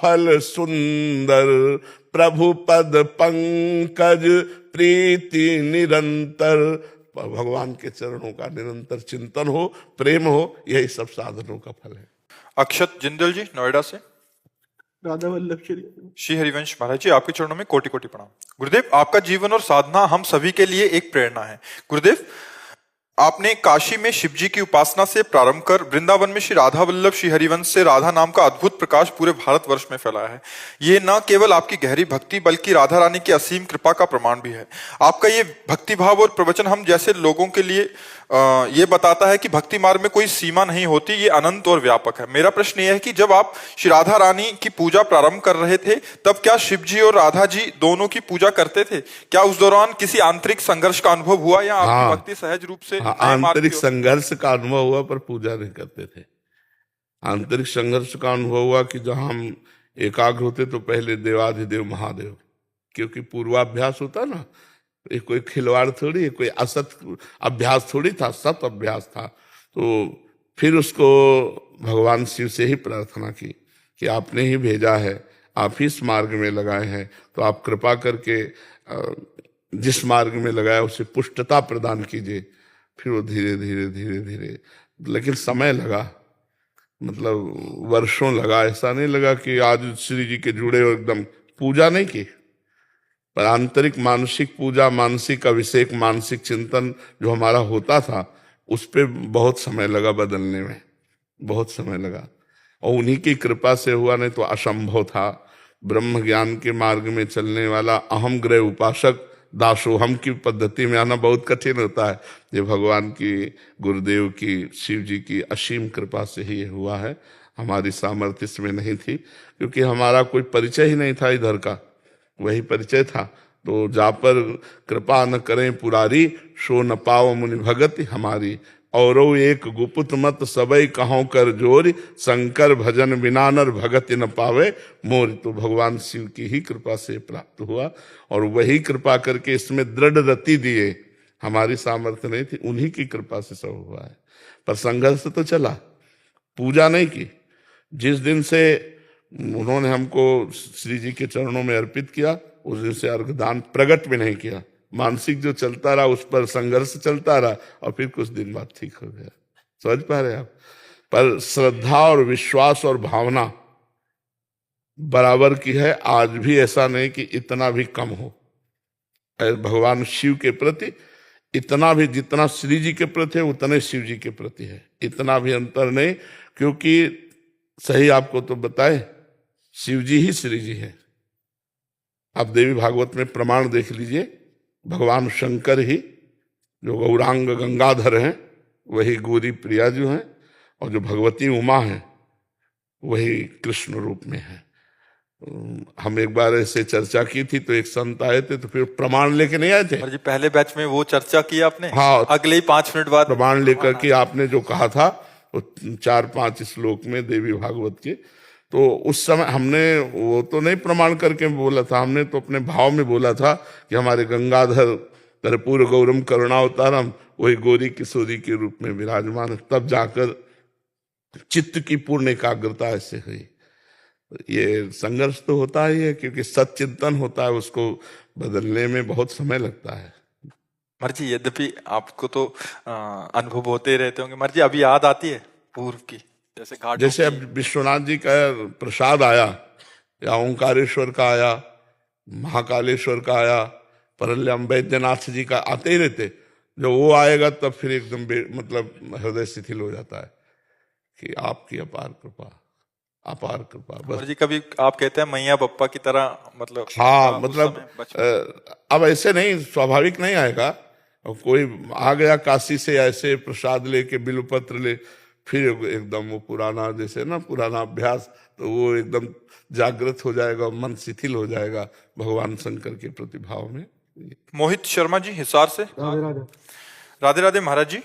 फल सुंदर, प्रभु पद पंकज प्रीति निरंतर। भगवान के चरणों का निरंतर चिंतन हो, प्रेम हो, यही सब साधनों का फल है। अक्षत जिंदल जी नोएडा से। राधा वल्लभ श्री हरिवंश महाराज जी आपके चरणों में कोटि कोटि प्रणाम। गुरुदेव आपका जीवन और साधना हम सभी के लिए एक प्रेरणा है। गुरुदेव आपने काशी में शिव जी की उपासना से प्रारंभ कर वृंदावन में श्री राधा वल्लभ श्री हरिवंश से राधा नाम का अद्भुत प्रकाश पूरे भारतवर्ष में फैलाया है। ये न केवल आपकी गहरी भक्ति बल्कि राधा रानी की असीम कृपा का प्रमाण भी है। आपका ये भक्ति भाव और प्रवचन हम जैसे लोगों के लिए ये बताता है कि भक्ति मार्ग में कोई सीमा नहीं होती, ये अनंत और व्यापक है। मेरा प्रश्न ये है कि जब आप श्री राधा रानी की पूजा प्रारंभ कर रहे थे तब क्या शिव जी और राधा जी दोनों की पूजा करते थे? क्या उस दौरान किसी आंतरिक संघर्ष का अनुभव हुआ या आपकी भक्ति सहज रूप से आंतरिक संघर्ष का अनुभव हुआ पर पूजा नहीं करते थे। आंतरिक संघर्ष का अनुभव हुआ कि जहां हम एकाग्र होते तो पहले देवाधिदेव महादेव, क्योंकि पूर्वाभ्यास होता ना, ये कोई खिलवाड़ थोड़ी, कोई असत अभ्यास थोड़ी था, सत अभ्यास था। तो फिर उसको भगवान शिव से ही प्रार्थना की कि आपने ही भेजा है, आप ही इस मार्ग में लगाए हैं, तो आप कृपा करके जिस मार्ग में लगाया उसे पुष्टता प्रदान कीजिए। फिर वो धीरे धीरे धीरे धीरे, लेकिन समय लगा, मतलब वर्षों लगा। ऐसा नहीं लगा कि आज श्री जी के जुड़े हो, एकदम पूजा नहीं की, पर आंतरिक मानसिक पूजा, मानसिक अभिषेक, मानसिक चिंतन जो हमारा होता था उस पे बहुत समय लगा बदलने में, बहुत समय लगा, और उन्हीं की कृपा से हुआ, नहीं तो असंभव था। ब्रह्म ज्ञान के मार्ग में चलने वाला अहम ग्रह उपासक दासोहम की पद्धति में आना बहुत कठिन होता है। ये भगवान की, गुरुदेव की, शिव जी की असीम कृपा से ही हुआ है। हमारी सामर्थ्य इसमें नहीं थी, क्योंकि हमारा कोई परिचय ही नहीं था इधर का, वही परिचय था। तो जा पर कृपा न करें पुरारी, सो न पाव मुनि भगति हमारी। औरो एक गुपुत मत सबई कहों कर जोरी, शंकर भजन बिना नर भगति न पावे मोर। तो भगवान शिव की ही कृपा से प्राप्त हुआ, और वही कृपा करके इसमें दृढ़ रति दिए। हमारी सामर्थ्य नहीं थी, उन्हीं की कृपा से सब हुआ है। पर संघर्ष तो चला, पूजा नहीं की। जिस दिन से उन्होंने हमको श्री जी के चरणों में अर्पित किया, उस दिन से अर्घदान प्रकट भी नहीं किया। मानसिक जो चलता रहा उस पर संघर्ष चलता रहा, और फिर कुछ दिन बाद ठीक हो गया। समझ पा रहे आप? पर श्रद्धा और विश्वास और भावना बराबर की है। आज भी ऐसा नहीं कि इतना भी कम हो भगवान शिव के प्रति। इतना भी जितना श्री जी के प्रति है उतने शिव जी के प्रति है, इतना भी अंतर नहीं। क्योंकि सही आपको तो बताए, शिव जी ही श्री जी है। आप देवी भागवत में प्रमाण देख लीजिए, भगवान शंकर ही जो गौरांग गंगाधर हैं वही गौरी प्रिया जो हैं, और जो भगवती उमा हैं वही कृष्ण रूप में है। हम एक बार ऐसे चर्चा की थी तो एक संत आए थे, तो फिर प्रमाण लेके नहीं आए थे जी। पहले बैच में वो चर्चा की आपने? हाँ, अगले ही 5 मिनट बाद प्रमाण लेकर के आपने जो कहा था वो 4-5 श्लोक में देवी भागवत के, तो उस समय हमने वो तो नहीं प्रमाण करके बोला था, हमने तो अपने भाव में बोला था कि हमारे गंगाधर कर्पूर गौरम करुणावतारम वही गौरी किशोरी के रूप में विराजमान है। तब जाकर चित्त की पूर्ण एकाग्रता ऐसे हुई। ये संघर्ष तो होता ही है, क्योंकि सच्चिंतन होता है, उसको बदलने में बहुत समय लगता है। महाराज जी यद्यपि आपको तो अनुभव होते ही रहते होंगे, महाराज जी अभी याद आती है पूर्व की, जैसे घाटों जैसे की? अब विश्वनाथ जी का प्रसाद आया, या ओंकारेश्वर का आया, महाकालेश्वर का आया, परल्यम वैद्यनाथ जी का, आते ही रहते। जब वो आएगा तब फिर एकदम मतलब हृदय शिथिल हो जाता है कि आपकी अपार कृपा, अपार कृपा बस। महाराज जी कभी आप कहते हैं मैया बप्पा की तरह, मतलब हाँ, उस मतलब समय बचपन अब ऐसे नहीं, स्वाभाविक नहीं आएगा। अब कोई आ गया काशी से ऐसे प्रसाद लेके, बिल्वपत्र ले, फिर एकदम वो पुराना, जैसे ना पुराना अभ्यास, तो वो एकदम जागृत हो जाएगा, मन शिथिल हो जाएगा भगवान शंकर के प्रतिभाव में। मोहित शर्मा जी हिसार से, राधे राधे। राधे राधे महाराज जी।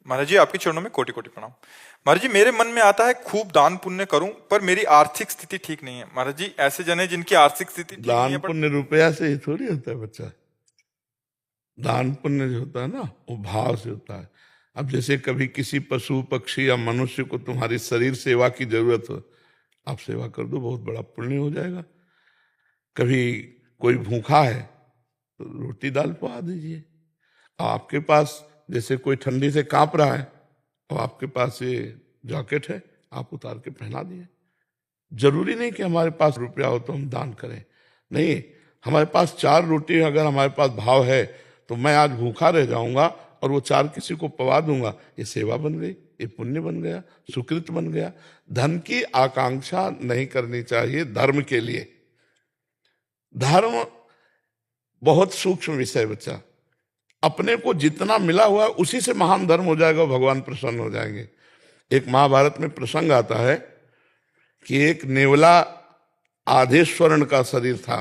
महाराज जी आपके चरणों में कोटि कोटि प्रणाम। महाराज जी मेरे मन में आता है खूब दान पुण्य करूं, पर मेरी आर्थिक स्थिति ठीक नहीं है। महाराज जी ऐसे जन है जिनकी आर्थिक स्थिति ठीक नहीं दान है, पर पुण्य रुपया से ही थोड़ी होता है बच्चा। दान पुण्य जो होता है ना, वो भाव से होता है। अब जैसे कभी किसी पशु पक्षी या मनुष्य को तुम्हारी शरीर सेवा की जरूरत हो, आप सेवा कर दो, बहुत बड़ा पुण्य हो जाएगा। कभी कोई भूखा है तो रोटी दाल पवा दीजिए। आपके पास जैसे कोई ठंडी से कांप रहा है और आपके पास ये जैकेट है, आप उतार के पहना दिए। जरूरी नहीं कि हमारे पास रुपया हो तो हम दान करें, नहीं। हमारे पास 4 रोटी अगर हमारे पास भाव है तो मैं आज भूखा रह जाऊंगा और वो 4 किसी को पवा दूंगा, ये सेवा बन गई, ये पुण्य बन गया, सुकृत बन गया। धन की आकांक्षा नहीं करनी चाहिए धर्म के लिए। धर्म बहुत सूक्ष्म विषय बच्चा। अपने को जितना मिला हुआ है उसी से महान धर्म हो जाएगा, भगवान प्रसन्न हो जाएंगे। एक महाभारत में प्रसंग आता है कि एक नेवला आधे स्वर्ण का शरीर था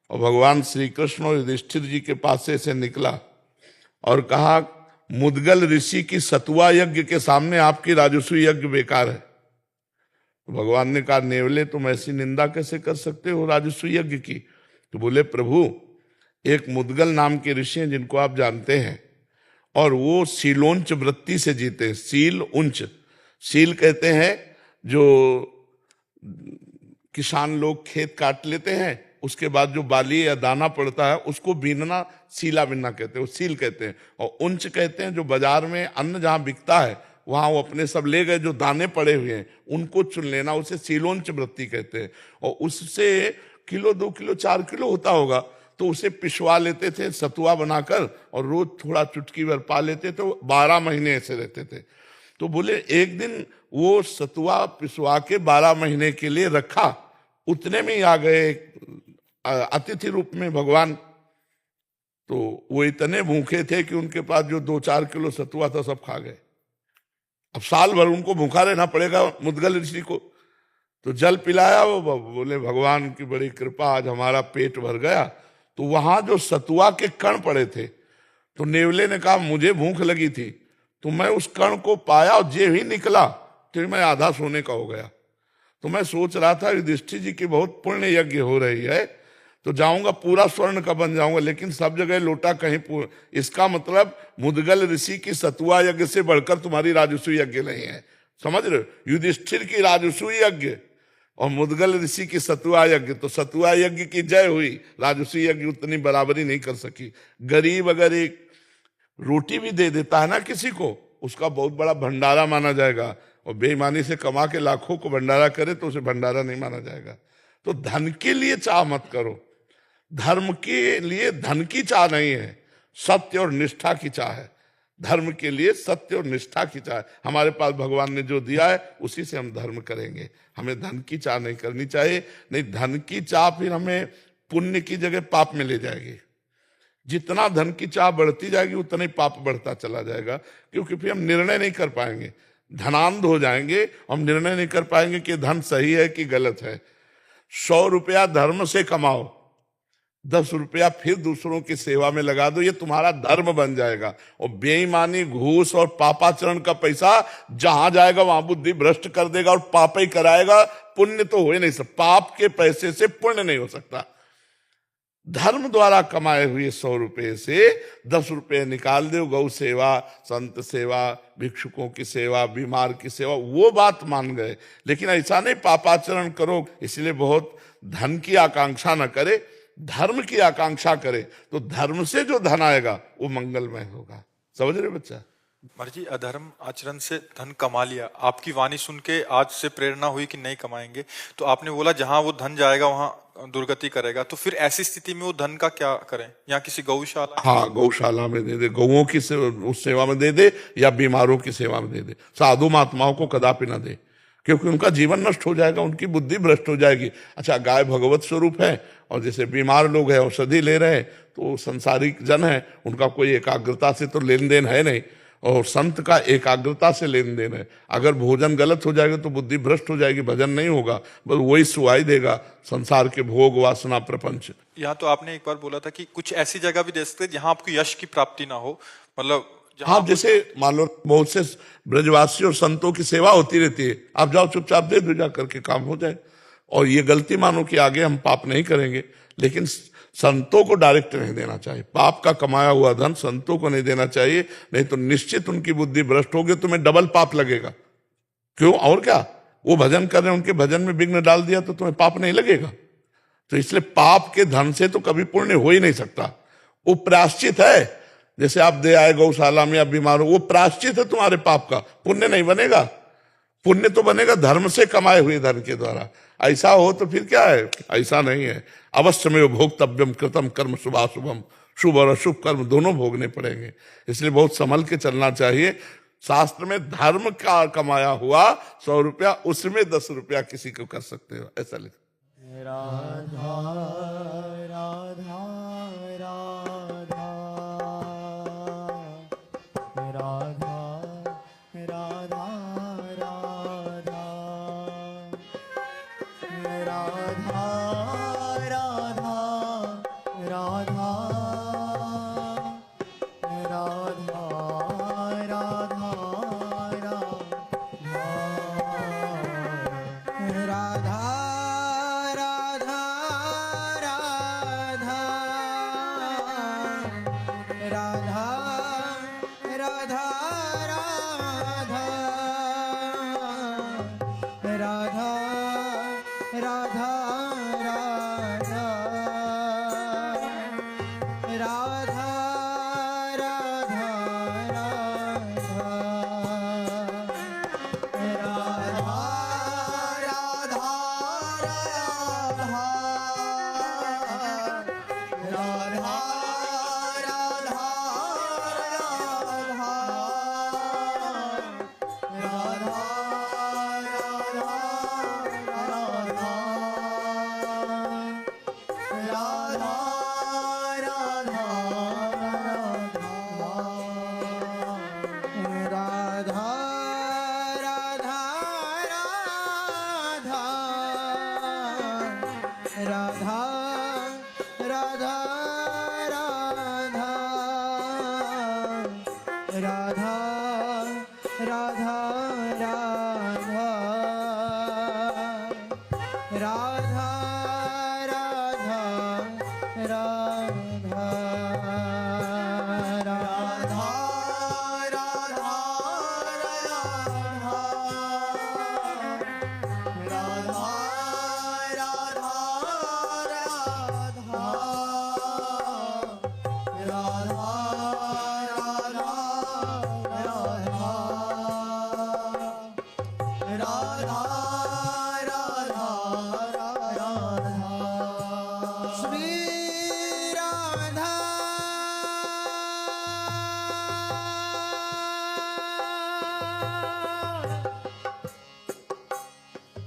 और भगवान श्री कृष्ण और युधिष्ठिर जी के पास से निकला और कहा, मुदगल ऋषि की सतुआ यज्ञ के सामने आपकी राजस्व यज्ञ बेकार है। तो भगवान ने कहा, नेवले तुम ऐसी निंदा कैसे कर सकते हो राजस्व यज्ञ की? तो बोले, प्रभु एक मुदगल नाम के ऋषि हैं जिनको आप जानते हैं, और वो सीलोंच वृत्ति से जीते हैं। सील उंच, सील कहते हैं जो किसान लोग खेत काट लेते हैं, उसके बाद जो बाली या दाना पड़ता है उसको बीनना सीला बिनना कहते हैं, वो सील कहते हैं। और उंच कहते हैं जो बाजार में अन्न जहाँ बिकता है वहां वो अपने सब ले गए, जो दाने पड़े हुए हैं उनको चुन लेना, उसे सीलोंच वृत्ति कहते हैं। और उससे किलो 2 किलो 4 किलो होता होगा तो उसे पिसवा लेते थे सतुआ बनाकर, और रोज थोड़ा चुटकी भर पा लेते, तो 12 महीने ऐसे रहते थे। तो बोले एक दिन वो सतुआ पिसवा के 12 महीने के लिए रखा, उतने में ही आ गए अतिथि रूप में भगवान। तो वो इतने भूखे थे कि उनके पास जो 2-4 किलो सतुआ था सब खा गए। अब साल भर उनको भूखा रहना पड़ेगा मुदगल ऋषि को। तो जल पिलाया, वो बोले भगवान की बड़ी कृपा, आज हमारा पेट भर गया। तो वहां जो सतुआ के कण पड़े थे, तो नेवले ने कहा मुझे भूख लगी थी, तो मैं उस कण को पाया और जे ही निकला तो मैं आधा सोने का हो गया। तो मैं सोच रहा था युधिष्ठिर जी की बहुत पुण्य यज्ञ हो रही है, तो जाऊंगा पूरा स्वर्ण का बन जाऊंगा, लेकिन सब जगह लोटा कहीं इसका मतलब मुदगल ऋषि की सतुआ यज्ञ से बढ़कर तुम्हारी राजस्व यज्ञ नहीं है। समझ रहे हो? युधिष्ठिर की राजस्व यज्ञ और मुदगल ऋषि की सतुआ यज्ञ, तो सतुआ यज्ञ की जय हुई, राजस्व यज्ञ उतनी बराबरी नहीं कर सकी। गरीब अगर एक रोटी भी दे देता है ना किसी को, उसका बहुत बड़ा भंडारा माना जाएगा, और बेईमानी से कमा के लाखों को भंडारा करे तो उसे भंडारा नहीं माना जाएगा। तो धन के लिए चाह मत करो, धर्म के लिए धन की चाह नहीं है, सत्य और निष्ठा की चाह है। धर्म के लिए सत्य और निष्ठा की चाह है। हमारे पास भगवान ने जो दिया है उसी से हम धर्म करेंगे, हमें धन की चाह नहीं करनी चाहिए। नहीं, धन की चाह फिर हमें पुण्य की जगह पाप में ले जाएगी। जितना धन की चाह बढ़ती जाएगी उतना ही पाप बढ़ता चला जाएगा, क्योंकि फिर हम निर्णय नहीं कर पाएंगे, धनांध हो जाएंगे। हम निर्णय नहीं कर पाएंगे कि धन सही है कि गलत है। 100 रुपया धर्म से कमाओ, 10 रुपया फिर दूसरों की सेवा में लगा दो, ये तुम्हारा धर्म बन जाएगा। और बेईमानी, घूस और पापाचरण का पैसा जहां जाएगा वहां बुद्धि भ्रष्ट कर देगा और पाप ही कराएगा, पुण्य तो हो ही नहीं सकता। पाप के पैसे से पुण्य नहीं हो सकता। धर्म द्वारा कमाए हुए 100 रुपये से 10 रुपये निकाल दो, गौ सेवा, संत सेवा, भिक्षुकों की सेवा, बीमार की सेवा, वो बात मान गए। लेकिन ऐसा नहीं पापाचरण करो। इसलिए बहुत धन की आकांक्षा न करे, धर्म की आकांक्षा करे तो धर्म से जो धन आएगा वो मंगलमय होगा। समझ रहे बच्चा? महाराज जी, अधर्म आचरण से धन कमा लिया, आपकी वाणी सुन के आज से प्रेरणा हुई कि नहीं कमाएंगे, तो आपने बोला जहां वो धन जाएगा वहां दुर्गति करेगा, तो फिर ऐसी स्थिति में वो धन का क्या करें? यहाँ किसी गौशाला? हाँ, गौशाला में दे दे, गौओं की उस सेवा में दे दे, या बीमारों की सेवा में दे दे। साधु महात्माओं को कदापि ना दे, क्योंकि उनका जीवन नष्ट हो जाएगा, उनकी बुद्धि भ्रष्ट हो जाएगी। अच्छा, गाय भगवत स्वरूप है, और जैसे बीमार लोग हैं औषधि ले रहे हैं, तो संसारिक जन है, उनका कोई एकाग्रता से तो लेन देन है नहीं, और संत का एकाग्रता से लेन देन है। अगर भोजन गलत हो जाएगा तो बुद्धि भ्रष्ट हो जाएगी, भजन नहीं होगा, बस वही सुहाई देगा संसार के भोग वासना प्रपंच। यहाँ तो आपने एक बार बोला था कि कुछ ऐसी जगह भी दे सकते जहां आपको यश की प्राप्ति ना हो, मतलब हाँ, जैसे मान लो बहुत से ब्रजवासी और संतों की सेवा होती रहती है, आप जाओ चुपचाप दे दो, जा करके काम हो जाए। और ये गलती मानो कि आगे हम पाप नहीं करेंगे, लेकिन संतों को डायरेक्ट नहीं देना चाहिए। पाप का कमाया हुआ धन संतों को नहीं देना चाहिए, नहीं तो निश्चित उनकी बुद्धि भ्रष्ट होगी, तुम्हें डबल पाप लगेगा। क्यों? और क्या, वो भजन कर रहे हैं, उनके भजन में विघ्न डाल दिया तो तुम्हें पाप नहीं लगेगा। तो इसलिए पाप के धन से तो कभी पुण्य हो ही नहीं सकता। वो प्रायश्चित है, जैसे आप दे आए गौशाला में, आप बीमार हो, वो प्रायश्चित है तुम्हारे पाप का, पुण्य नहीं बनेगा। पुण्य तो बनेगा धर्म से कमाए हुए धन के द्वारा। ऐसा हो तो फिर क्या है? ऐसा नहीं है। अवश्य में भोक्तव्यम कृतम कर्म शुभाशुभम, शुभ और अशुभ कर्म दोनों भोगने पड़ेंगे। इसलिए बहुत संभल के चलना चाहिए। शास्त्र में धर्म का कमाया हुआ 100 रुपया, उसमें 10 रुपया किसी को कर सकते हो, ऐसा लिखा। राधा राधा राधा राधा राधा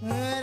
Hey